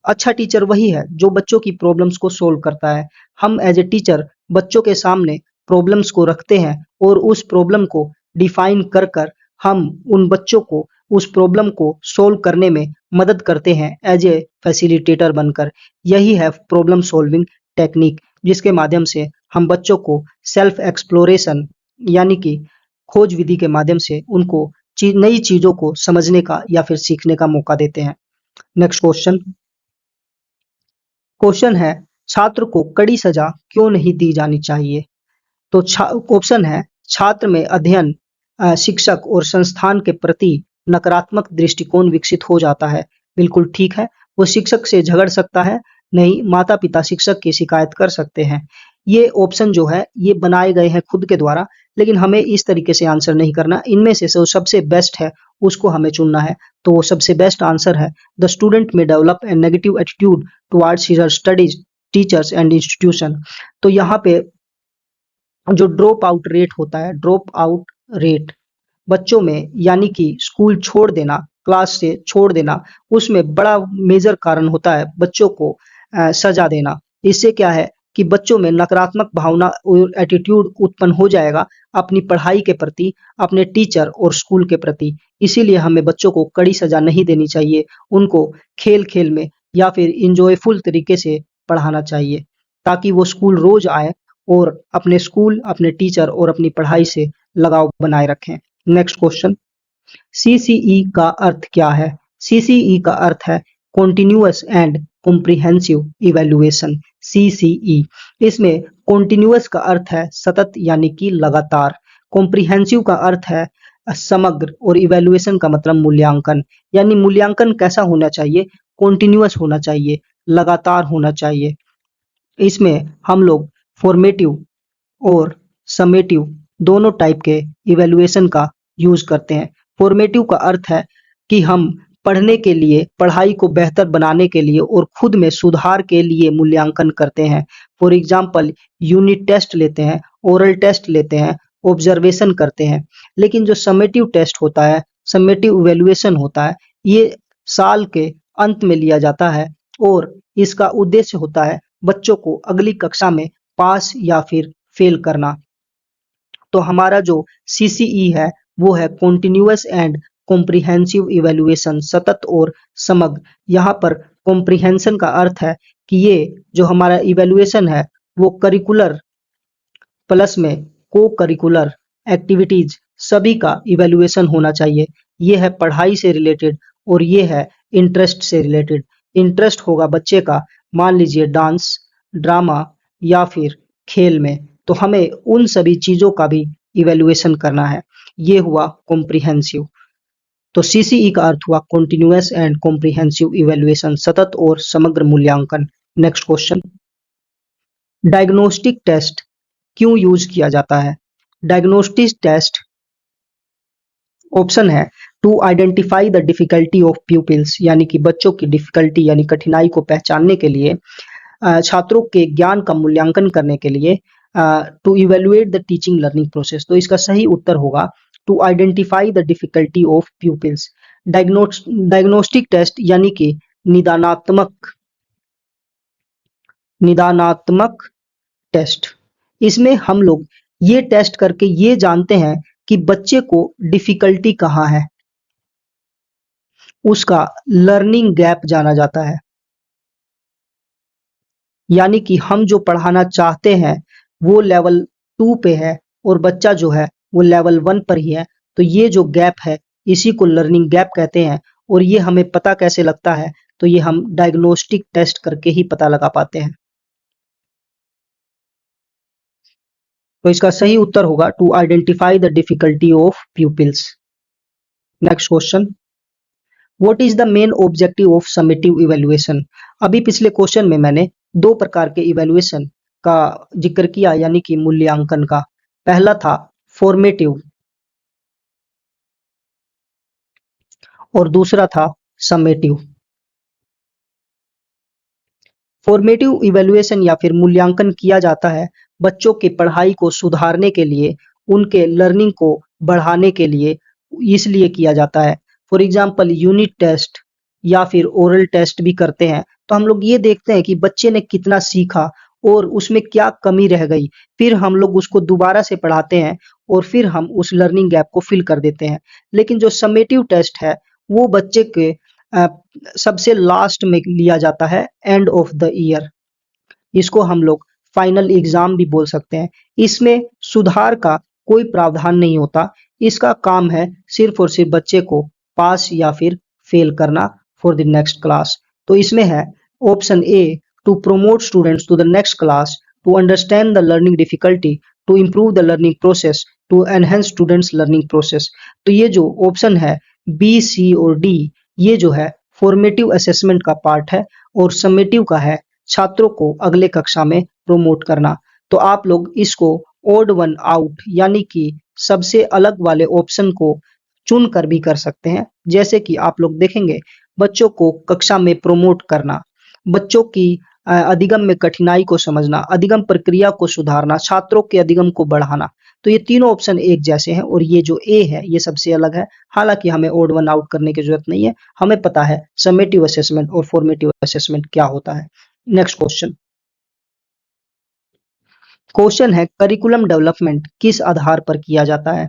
Speaker 1: अच्छा टीचर वही है जो बच्चों की प्रॉब्लम्स को सोल्व करता है। हम एज ए टीचर बच्चों के सामने प्रॉब्लम्स को रखते हैं, और उस प्रॉब्लम को डिफाइन कर कर हम उन बच्चों को उस प्रॉब्लम को सोल्व करने में मदद करते हैं एज ए फैसिलिटेटर बनकर। यही है प्रॉब्लम सॉल्विंग टेक्निक, जिसके माध्यम से हम बच्चों को सेल्फ एक्सप्लोरेशन यानी कि खोज विधि के माध्यम से उनको नई चीजों को समझने का या फिर सीखने का मौका देते हैं। नेक्स्ट क्वेश्चन, क्वेश्चन है छात्र को कड़ी सजा क्यों नहीं दी जानी चाहिए? तो ऑप्शन है छात्र में अध्ययन, शिक्षक और संस्थान के प्रति नकारात्मक दृष्टिकोण विकसित हो जाता है। बिल्कुल ठीक है, वो शिक्षक से झगड़ सकता है। नहीं, माता पिता शिक्षक की शिकायत कर सकते हैं। ये ऑप्शन जो है ये बनाए गए हैं खुद के द्वारा, लेकिन हमें इस तरीके से आंसर नहीं करना। इनमें से जो सबसे बेस्ट है उसको हमें चुनना है। तो वो सबसे बेस्ट आंसर है द स्टूडेंट में develop a negative attitude towards his studies, teachers and institution. तो यहाँ पे जो ड्रॉप आउट रेट होता है, ड्रॉप आउट रेट बच्चों में यानी कि स्कूल छोड़ देना, क्लास से छोड़ देना, उसमें बड़ा मेजर कारण होता है बच्चों को सजा देना। इससे क्या है कि बच्चों में नकारात्मक भावना और एटीट्यूड उत्पन्न हो जाएगा अपनी पढ़ाई के प्रति, अपने टीचर और स्कूल के प्रति। इसीलिए हमें बच्चों को कड़ी सजा नहीं देनी चाहिए, उनको खेल खेल में या फिर इंजॉयफुल तरीके से पढ़ाना चाहिए, ताकि वो स्कूल रोज आए और अपने स्कूल, अपने टीचर और अपनी पढ़ाई से लगाव बनाए रखें। नेक्स्ट क्वेश्चन, सीसीई का अर्थ क्या है? सीसीई का अर्थ है continuous and comprehensive evaluation. CCE, इसमें कॉन्टिन्यूअस का अर्थ है सतत यानी कि लगातार, कॉम्प्रिहेंसिव का अर्थ है समग्र, और इवैल्यूएशन का मतलब मूल्यांकन। यानी मूल्यांकन कैसा होना चाहिए? कॉन्टिन्यूअस होना चाहिए, लगातार होना चाहिए। इसमें हम लोग फॉर्मेटिव और समेटिव दोनों टाइप के इवैल्यूएशन का यूज करते हैं। फॉर्मेटिव का अर्थ है कि हम पढ़ने के लिए, पढ़ाई को बेहतर बनाने के लिए और खुद में सुधार के लिए मूल्यांकन करते हैं। फॉर एग्जाम्पल यूनिट टेस्ट लेते हैं, ओरल टेस्ट लेते हैं, ऑब्जर्वेशन करते हैं। लेकिन जो समेटिव टेस्ट होता है, समेटिव इवैल्यूएशन होता है, ये साल के अंत में लिया जाता है और इसका उद्देश्य होता है बच्चों को अगली कक्षा में पास या फिर फेल करना। तो हमारा जो सीसीई है वो है कॉन्टिन्यूअस एंड कॉम्प्रिहेंसिव इवैल्यूएशन, सतत और समग्र। यहाँ पर कॉम्प्रिहेंशन का अर्थ है कि ये जो हमारा इवैल्यूएशन है वो करिकुलर प्लस में को करिकुलर एक्टिविटीज सभी का इवैल्यूएशन होना चाहिए। ये है पढ़ाई से रिलेटेड और ये है इंटरेस्ट से रिलेटेड। इंटरेस्ट होगा बच्चे का, मान लीजिए डांस, ड्रामा या फिर खेल में, तो हमें उन सभी चीजों का भी इवैल्यूएशन करना है। ये हुआ कॉम्प्रिहेंसिव। तो सीसीई का अर्थ हुआ कॉन्टिन्यूअस एंड कॉम्प्रिहेंसिव इवैल्यूएशन, सतत और समग्र मूल्यांकन। नेक्स्ट क्वेश्चन, डायग्नोस्टिक टेस्ट क्यों यूज किया जाता है? डायग्नोस्टिक टेस्ट ऑप्शन है to identify the difficulty of pupils, यानी कि बच्चों की डिफिकल्टी यानी कठिनाई को पहचानने के लिए, छात्रों के ज्ञान का मूल्यांकन करने के लिए, to evaluate the teaching learning process. तो इसका सही उत्तर होगा to identify the difficulty of pupils. Diagnostic test यानी कि निदानात्मक टेस्ट, इसमें हम लोग ये टेस्ट करके ये जानते हैं कि बच्चे को डिफिकल्टी कहाँ है, उसका लर्निंग गैप जाना जाता है। यानी कि हम जो पढ़ाना चाहते हैं वो लेवल 2 पे है और बच्चा जो है वो लेवल 1 पर ही है, तो ये जो गैप है इसी को लर्निंग गैप कहते हैं। और ये हमें पता कैसे लगता है? तो ये हम डायग्नोस्टिक टेस्ट करके ही पता लगा पाते हैं। तो इसका सही उत्तर होगा to identify the difficulty of pupils. Next question, what is the main objective of summative evaluation? अभी पिछले क्वेश्चन में मैंने दो प्रकार के इवैल्यूएशन का जिक्र किया, यानी कि मूल्यांकन का। पहला था फॉर्मेटिव और दूसरा था समेटिव। फॉर्मेटिव इवैल्यूएशन या फिर मूल्यांकन किया जाता है बच्चों की पढ़ाई को सुधारने के लिए, उनके लर्निंग को बढ़ाने के लिए, इसलिए किया जाता है। फॉर एग्जाम्पल यूनिट टेस्ट या फिर ओरल टेस्ट भी करते हैं, तो हम लोग ये देखते हैं कि बच्चे ने कितना सीखा और उसमें क्या कमी रह गई, फिर हम लोग उसको दोबारा से पढ़ाते हैं और फिर हम उस लर्निंग गैप को फिल कर देते हैं। लेकिन जो समेटिव टेस्ट है वो बच्चे के अ, सबसे लास्ट में लिया जाता है, एंड ऑफ द ईयर। इसको हम लोग फाइनल एग्जाम भी बोल सकते हैं। इसमें सुधार का कोई प्रावधान नहीं होता, इसका काम है सिर्फ और सिर्फ बच्चे को पास या फिर फेल करना फॉर द नेक्स्ट क्लास। तो इसमें है option A, to promote students to the next class, to understand the learning difficulty, to improve the learning process, to enhance students learning process. तो ये जो ऑप्शन है बी, सी और D, ये जो है फॉर्मेटिव असेसमेंट का पार्ट है और समेटिव का है छात्रों को अगले कक्षा में प्रोमोट करना। तो आप लोग इसको ओड वन आउट यानी कि सबसे अलग वाले ऑप्शन को चुन कर भी कर सकते हैं। जैसे कि आप लोग देखेंगे बच्चों को कक्षा में प्रोमोट करना, बच्चों की अधिगम में कठिनाई को समझना, अधिगम प्रक्रिया को सुधारना, छात्रों के अधिगम को बढ़ाना। तो ये तीनों ऑप्शन एक जैसे हैं और ये जो ए है ये सबसे अलग है। हालांकि हमें ओड वन आउट करने की जरूरत नहीं है, हमें पता है समेटिव असेसमेंट और फॉर्मेटिव असेसमेंट क्या होता है। नेक्स्ट क्वेश्चन, क्वेश्चन है करिकुलम डेवलपमेंट किस आधार पर किया जाता है?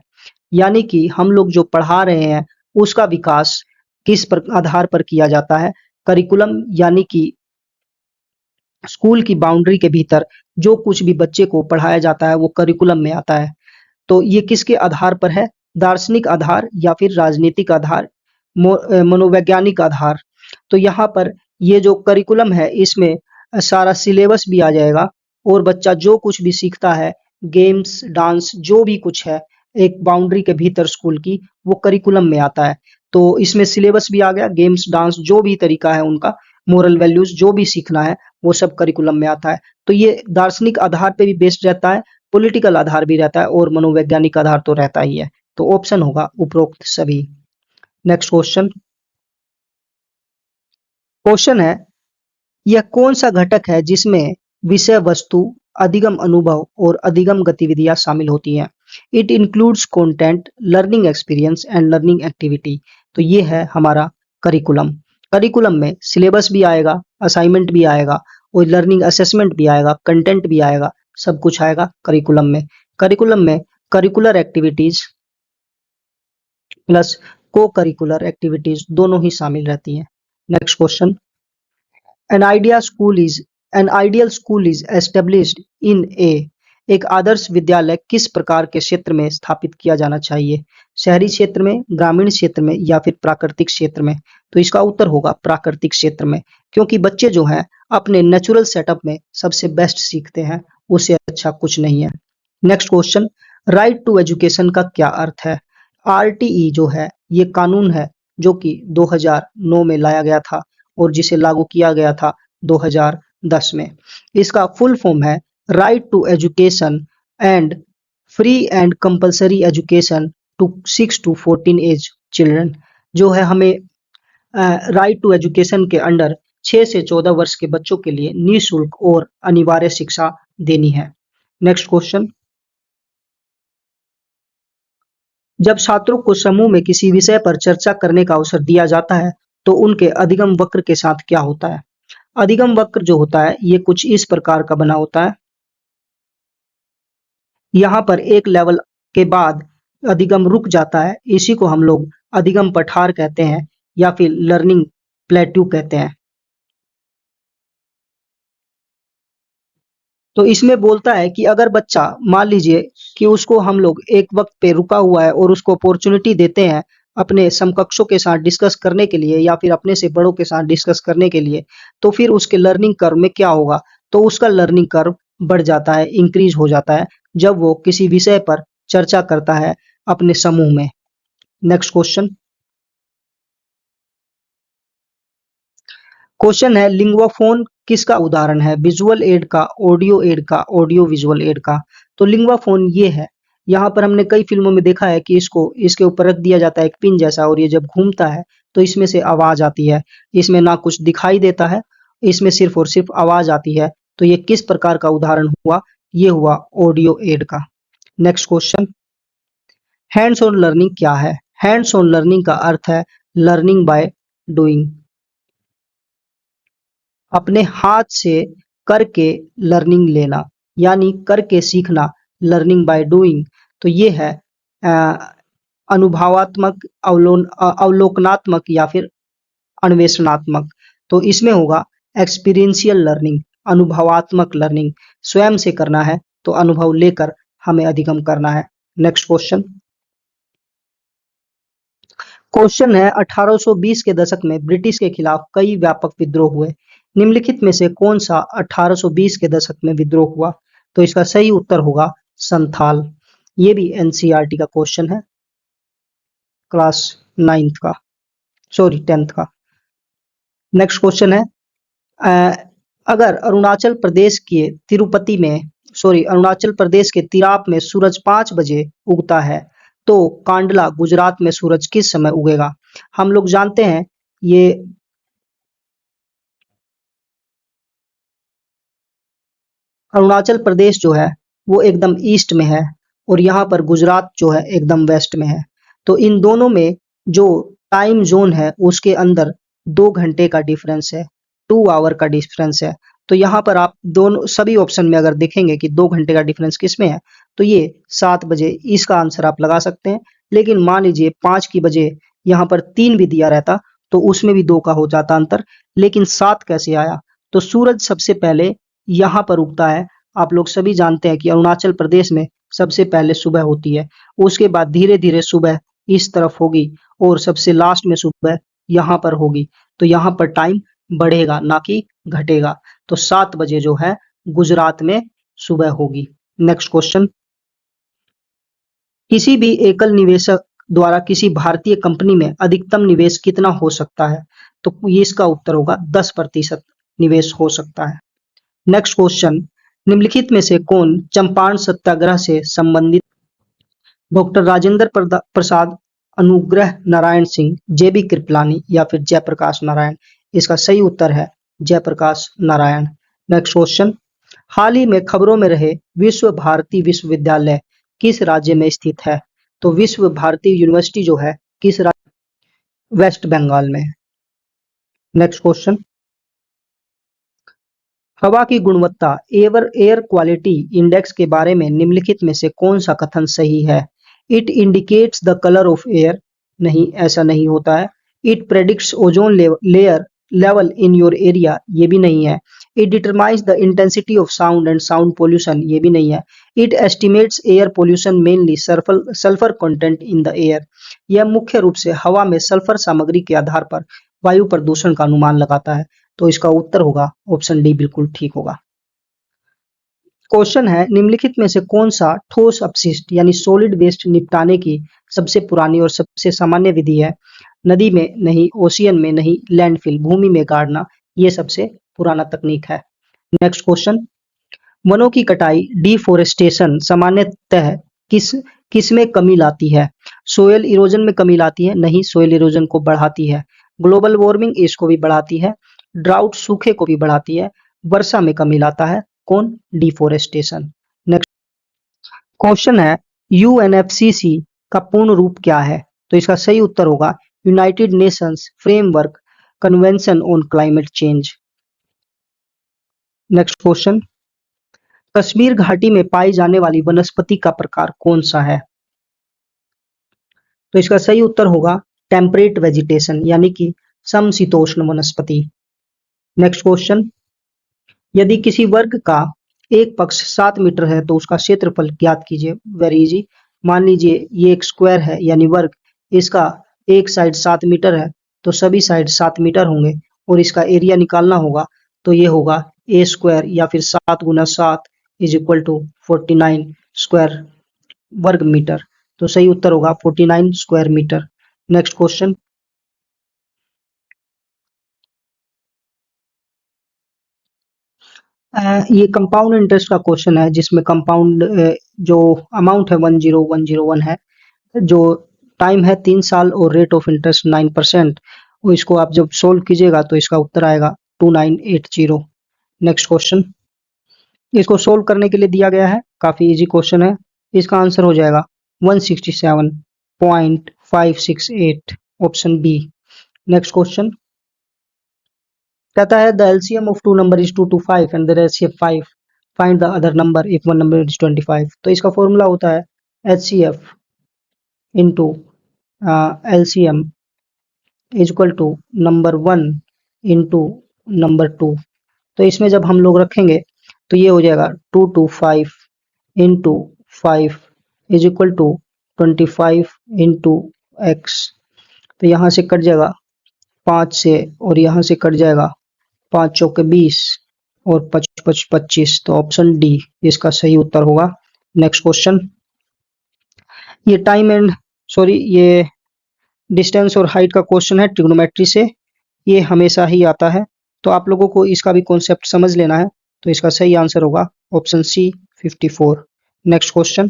Speaker 1: यानी कि हम लोग जो पढ़ा रहे हैं उसका विकास आधार पर किया जाता है? करिकुलम यानी कि स्कूल की बाउंड्री के भीतर जो कुछ भी बच्चे को पढ़ाया जाता है वो करिकुलम में आता है। तो ये किसके आधार पर है? दार्शनिक आधार या फिर राजनीतिक आधार, मनोवैज्ञानिक आधार। तो यहाँ पर ये जो करिकुलम है इसमें सारा सिलेबस भी आ जाएगा और बच्चा जो कुछ भी सीखता है, गेम्स, डांस, जो भी कुछ है एक बाउंड्री के भीतर स्कूल की, वो करिकुलम में आता है। तो इसमें सिलेबस भी आ गया, गेम्स, डांस, जो भी तरीका है उनका, मोरल वैल्यूज जो भी सीखना है वो सब करिकुलम में आता है। तो ये दार्शनिक आधार पे भी बेस्ड रहता है पॉलिटिकल आधार भी रहता है और मनोवैज्ञानिक आधार तो रहता ही है। तो ऑप्शन होगा उपरोक्त सभी। Next question. क्वेश्चन है, यह कौन सा घटक है जिसमें विषय वस्तु, अधिगम अनुभव और अधिगम गतिविधियां शामिल होती हैं? It includes content, learning experience and learning activity. तो ये है हमारा करिकुलम। करिकुलम में सिलेबस भी आएगा, असाइनमेंट भी आएगा और लर्निंग असेसमेंट भी आएगा, कंटेंट भी आएगा, सब कुछ आएगा करिकुलम में। करिकुलम में करिकुलर एक्टिविटीज प्लस को करिकुलर एक्टिविटीज दोनों ही शामिल रहती हैं। Next question. An idea school is an ideal school is established in a। एक आदर्श विद्यालय किस प्रकार के क्षेत्र में स्थापित किया जाना चाहिए? शहरी क्षेत्र में, ग्रामीण क्षेत्र में या फिर प्राकृतिक क्षेत्र में? तो इसका उत्तर होगा प्राकृतिक क्षेत्र में, क्योंकि बच्चे जो हैं अपने नेचुरल सेटअप में सबसे बेस्ट सीखते हैं, उससे अच्छा कुछ नहीं है। Next question. Right to education का क्या अर्थ है? आरटीई जो है ये कानून है जो कि 2009 में लाया गया था और जिसे लागू किया गया था 2010 में। इसका फुल फॉर्म है right to education and free and compulsory education to 6 to 14 age children. जो है हमें राइट टू एजुकेशन के अंडर 6 से 14 वर्ष के बच्चों के लिए निःशुल्क और अनिवार्य शिक्षा देनी है। Next question. जब छात्रों को समूह में किसी विषय पर चर्चा करने का अवसर दिया जाता है तो उनके अधिगम वक्र के साथ क्या होता है? अधिगम वक्र जो होता है ये कुछ इस प्रकार का बना होता है। यहाँ पर एक लेवल के बाद अधिगम रुक जाता है, इसी को हम लोग अधिगम पठार कहते हैं या फिर लर्निंग प्लेट्यू कहते हैं। तो इसमें बोलता है कि अगर बच्चा मान लीजिए कि उसको हम लोग एक वक्त पे रुका हुआ है और उसको अपॉर्चुनिटी देते हैं अपने समकक्षों के साथ डिस्कस करने के लिए या फिर अपने से बड़ों के साथ डिस्कस करने के लिए, तो फिर उसके लर्निंग कर्व में क्या होगा? तो उसका लर्निंग कर्व बढ़ जाता है, इंक्रीज हो जाता है जब वो किसी विषय पर चर्चा करता है अपने समूह में। Next question. क्वेश्चन है, लिंग्वाफोन किसका उदाहरण है? विजुअल एड का, ऑडियो एड का, ऑडियो विजुअल एड का? तो लिंग्वाफोन ये है। यहाँ पर हमने कई फिल्मों में देखा है कि इसको इसके ऊपर रख दिया जाता है एक पिन जैसा और ये जब घूमता है तो इसमें से आवाज आती है। इसमें ना कुछ दिखाई देता है, इसमें सिर्फ और सिर्फ आवाज आती है। तो ये किस प्रकार का उदाहरण हुआ? ये हुआ ऑडियो एड का। Next question. Hands on learning क्या है? हैंड्स ऑन लर्निंग का अर्थ है लर्निंग बाय डूइंग। अपने हाथ से करके लर्निंग लेना, यानी करके सीखना, लर्निंग बाय डूइंग। तो ये है अनुभवात्मक, अवलोकनात्मक या फिर अन्वेषणात्मक। तो इसमें होगा एक्सपीरियंशियल लर्निंग, अनुभवात्मक लर्निंग। स्वयं से करना है तो अनुभव लेकर हमें अधिगम करना है। Next question. क्वेश्चन है, 1820 के दशक में ब्रिटिश के खिलाफ कई व्यापक विद्रोह हुए। निम्नलिखित में से कौन सा 1820 के दशक में विद्रोह हुआ? तो इसका सही उत्तर होगा संथाल। ये भी एनसीईआरटी का क्वेश्चन है, क्लास 9th का, सॉरी 10th का। नेक्स्ट क्वेश्चन है, अ, अगर अरुणाचल प्रदेश के तिराप में सूरज 5 बजे उगता है तो कांडला गुजरात में सूरज किस समय उगेगा? हम लोग जानते हैं ये अरुणाचल प्रदेश जो है वो एकदम ईस्ट में है और यहाँ पर गुजरात जो है एकदम वेस्ट में है। तो इन दोनों में जो टाइम जोन है उसके अंदर 2 घंटे का डिफरेंस है, 2 आवर का डिफरेंस है। तो यहाँ पर आप दोनों सभी ऑप्शन में अगर देखेंगे कि 2 घंटे का डिफरेंस किस में है तो ये 7 बजे, इसका आंसर आप लगा सकते हैं। लेकिन मान लीजिए 5 की बजे यहाँ पर 3 भी दिया रहता तो उसमें भी 2 का हो जाता अंतर, लेकिन 7 कैसे आया? तो सूरज सबसे पहले यहाँ पर उगता है। आप लोग सभी जानते हैं कि अरुणाचल प्रदेश में सबसे पहले सुबह होती है, उसके बाद धीरे धीरे सुबह इस तरफ होगी और सबसे लास्ट में सुबह यहाँ पर होगी। तो यहाँ पर टाइम बढ़ेगा ना कि घटेगा। तो 7 बजे जो है गुजरात में सुबह होगी। Next question. किसी भी एकल निवेशक द्वारा किसी भारतीय कंपनी में अधिकतम निवेश कितना हो सकता है? तो ये इसका उत्तर होगा 10% निवेश हो सकता है। Next question. निम्नलिखित में से कौन चंपारण सत्याग्रह से संबंधित? डॉक्टर राजेंद्र प्रसाद, अनुग्रह नारायण सिंह, जेबी कृपलानी या फिर जयप्रकाश नारायण? इसका सही उत्तर है जयप्रकाश नारायण। नेक्स्ट क्वेश्चन, हाल ही में खबरों में रहे विश्व भारती विश्वविद्यालय किस राज्य में स्थित है? तो विश्व भारती यूनिवर्सिटी जो है किस राज्य? वेस्ट बंगाल में। नेक्स्ट क्वेश्चन, हवा की गुणवत्ता एयर क्वालिटी इंडेक्स के बारे में निम्नलिखित में से कौन सा कथन सही है? It indicates the colour of air, नहीं ऐसा नहीं होता है। It predicts ozone layer level in your area, ये भी नहीं है। It determines the intensity of sound and sound pollution, ये भी नहीं है। It estimates air pollution mainly sulphur content in the air, यह मुख्य रूप से हवा में सल्फर सामग्री के आधार पर वायु प्रदूषण का अनुमान लगाता है। तो इसका उत्तर होगा ऑप्शन डी, बिल्कुल ठीक होगा। क्वेश्चन है, निम्नलिखित में से कौन सा ठोस अपशिष्ट यानी सॉलिड वेस्ट निपटाने की सबसे पुरानी और सबसे सामान्य विधि है? नदी में नहीं, ओशियन में नहीं, लैंडफिल भूमि में गाड़ना, ये सबसे पुराना तकनीक है। नेक्स्ट क्वेश्चन, वनों की कटाई डिफोरेस्टेशन सामान्यतः किस किस में कमी लाती है? सोयल इरोजन में कमी लाती है? नहीं, सोयल इरोजन को बढ़ाती है। ग्लोबल वार्मिंग इसको भी बढ़ाती है। ड्राउट सूखे को भी बढ़ाती है। वर्षा में कमी लाता है कौन? डिफोरेस्टेशन। नेक्स्ट क्वेश्चन है, यूएनएफसीसी का पूर्ण रूप क्या है? तो इसका सही उत्तर होगा United Nations framework convention on climate change. Next question, Kashmir घाटी में पाई जाने वाली वनस्पति का प्रकार कौन सा है? तो इसका सही उत्तर होगा टेम्परेट वेजिटेशन यानी कि समशीतोष्ण वनस्पति। नेक्स्ट क्वेश्चन, यदि किसी वर्ग का एक पक्ष 7 मीटर है तो उसका क्षेत्रफल ज्ञात कीजिए। वेरी इजी, मान लीजिए ये एक स्क्वायर है यानी वर्ग, इसका एक साइड 7 मीटर है तो सभी साइड 7 मीटर होंगे और इसका एरिया निकालना होगा। तो ये होगा ए स्क्वायर या फिर 7 गुना 7 इज इक्वल टू 49 स्क्वायर वर्ग मीटर। तो सही उत्तर होगा 49 स्क्वायर मीटर। नेक्स्ट क्वेश्चन, ये कंपाउंड इंटरेस्ट का क्वेश्चन है जिसमें कंपाउंड जो अमाउंट है 10101 है, जो टाइम है 3 साल और रेट ऑफ इंटरेस्ट 9%। और इसको आप जब सोल्व कीजिएगा तो इसका उत्तर आएगा 2980। नेक्स्ट क्वेश्चन, इसको सोल्व करने के लिए दिया गया है, काफी इजी क्वेश्चन है। इसका आंसर हो जाएगा 167.568, ऑप्शन बी। नेक्स्ट क्वेश्चन कहता है the LCM of two number is 2 to 5 and the ratio 5, find the other number if one number is 25। तो इसका फॉर्मूला होता है HCF into LCM is equal to number 1 into number 2। तो इसमें जब हम लोग रखेंगे तो ये हो जाएगा 2 to 5 into 5 is equal to 25 into x. तो यहाँ से कट जाएगा 5 से और यहाँ से कट जाएगा 5 चौके 20 और 5 5 25। तो ऑप्शन डी इसका सही उत्तर होगा। नेक्स्ट क्वेश्चन, ये टाइम एंड सॉरी ये डिस्टेंस और हाइट का क्वेश्चन है ट्रिग्नोमेट्री से, ये हमेशा ही आता है तो आप लोगों को इसका भी कॉन्सेप्ट समझ लेना है। तो इसका सही आंसर होगा option C 54। Next question,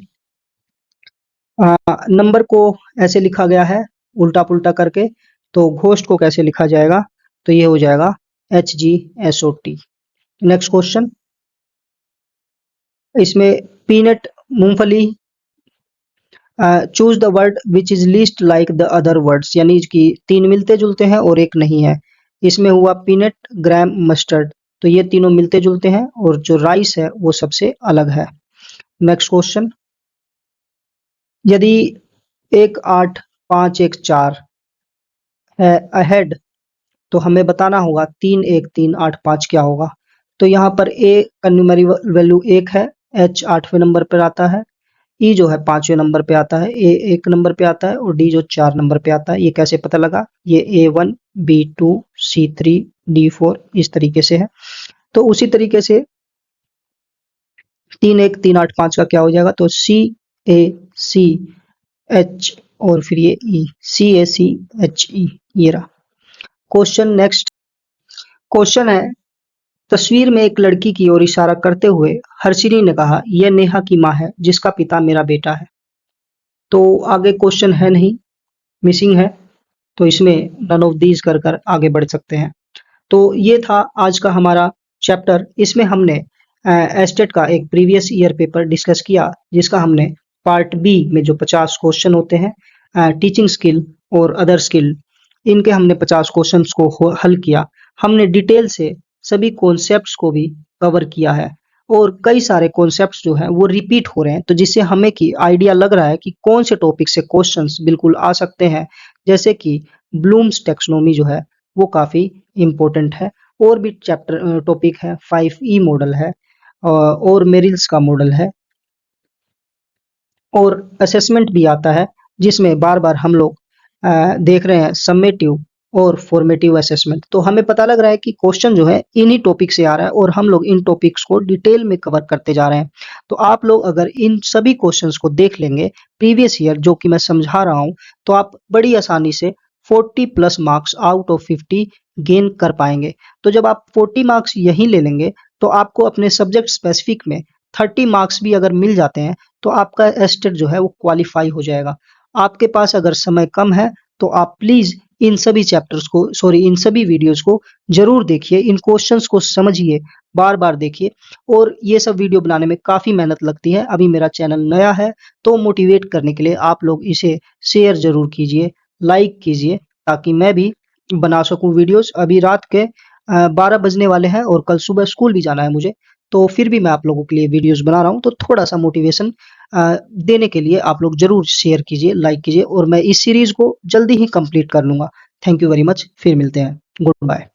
Speaker 1: number को ऐसे लिखा गया है उल्टा पुल्टा करके, तो घोस्ट को कैसे लिखा जाएगा? तो ये हो जाएगा HGSOT। नेक्स्ट क्वेश्चन, इसमें पीनट मूंगफली, choose the word which is least like the other words, यानी कि 3 मिलते जुलते हैं और एक नहीं है। इसमें हुआ पीनट, ग्राम, मस्टर्ड, तो ये तीनों मिलते जुलते हैं और जो राइस है वो सबसे अलग है। नेक्स्ट क्वेश्चन, यदि 1 8 5 1 4 है अहेड तो हमें बताना होगा 3 1 3 8 5 क्या होगा? तो यहाँ पर ए का न्यूमेरिकल वैल्यू 1 है, एच 8वें नंबर पर आता है, ई जो है 5वें नंबर पे आता है, ए 1 नंबर पे आता है और डी जो 4 नंबर पे आता है। ये कैसे पता लगा? ये A1 B2 C3 D4 इस तरीके से है। तो उसी तरीके से 3 1 3 8 5 का क्या हो जाएगा? तो CACH और फिर ये ई CACHE, ये रहा क्वेश्चन। नेक्स्ट क्वेश्चन है तस्वीर में एक लड़की की ओर इशारा करते हुए हर्षिनी ने कहा, यह नेहा की माँ है जिसका पिता मेरा बेटा है। तो आगे क्वेश्चन है नहीं, मिसिंग है, तो इसमें नन ऑफ दीज कर कर आगे बढ़ सकते हैं। तो ये था आज का हमारा चैप्टर। इसमें हमने एस्टेट का एक प्रीवियस ईयर पेपर डिस्कस किया, जिसका हमने पार्ट बी में जो 50 क्वेश्चन होते हैं, टीचिंग स्किल और अदर स्किल, इनके हमने 50 क्वेश्चंस को हल किया। हमने डिटेल से सभी कॉन्सेप्ट्स को भी कवर किया है और कई सारे कॉन्सेप्ट्स जो हैं वो रिपीट हो रहे हैं, तो जिससे हमें की आइडिया लग रहा है कि कौन से टॉपिक से क्वेश्चंस बिल्कुल आ सकते हैं। जैसे कि ब्लूम्स टैक्सोनॉमी जो है वो काफ़ी इम्पोर्टेंट है। और भी चैप्टर टॉपिक है, 5E मॉडल है, और मेरिल्स का मॉडल है, और असेसमेंट भी आता है, जिसमें बार-बार हम लोग देख रहे हैं समेटिव और फॉर्मेटिव असेसमेंट। तो हमें पता लग रहा है कि क्वेश्चन जो है इन्हीं टॉपिक से आ रहा है और हम लोग इन टॉपिक्स को डिटेल में कवर करते जा रहे हैं। तो आप लोग अगर इन सभी क्वेश्चंस को देख लेंगे प्रीवियस ईयर जो कि मैं समझा रहा हूँ, तो आप बड़ी आसानी से 40 plus marks out of 50 gain कर पाएंगे। तो जब आप 40 मार्क्स यहीं ले लेंगे, तो आपको अपने सब्जेक्ट स्पेसिफिक में 30 मार्क्स भी अगर मिल जाते हैं, तो आपका एस्टेट जो है वो क्वालिफाई हो जाएगा। आपके पास अगर समय कम है, तो आप प्लीज़ इन सभी चैप्टर्स को, सॉरी, इन सभी वीडियोज़ को ज़रूर देखिए, इन क्वेश्चंस को समझिए, बार-बार देखिए। और ये सब वीडियो बनाने में काफ़ी मेहनत लगती है। अभी मेरा चैनल नया है, तो मोटिवेट करने के लिए आप लोग इसे शेयर ज़रूर कीजिए, लाइक कीजिए, ताकि मैं भी बना सकूँ वीडियोज़। अभी रात के 12 बजने वाले हैं और कल सुबह स्कूल भी जाना है मुझे, तो फिर भी मैं आप लोगों के लिए वीडियोज़ बना रहा हूँ। तो थोड़ा-सा मोटिवेशन देने के लिए आप लोग ज़रूर शेयर कीजिए, लाइक कीजिए, और मैं इस सीरीज़ को जल्दी ही कंप्लीट कर लूँगा। Thank you very much. फिर मिलते हैं। Good bye.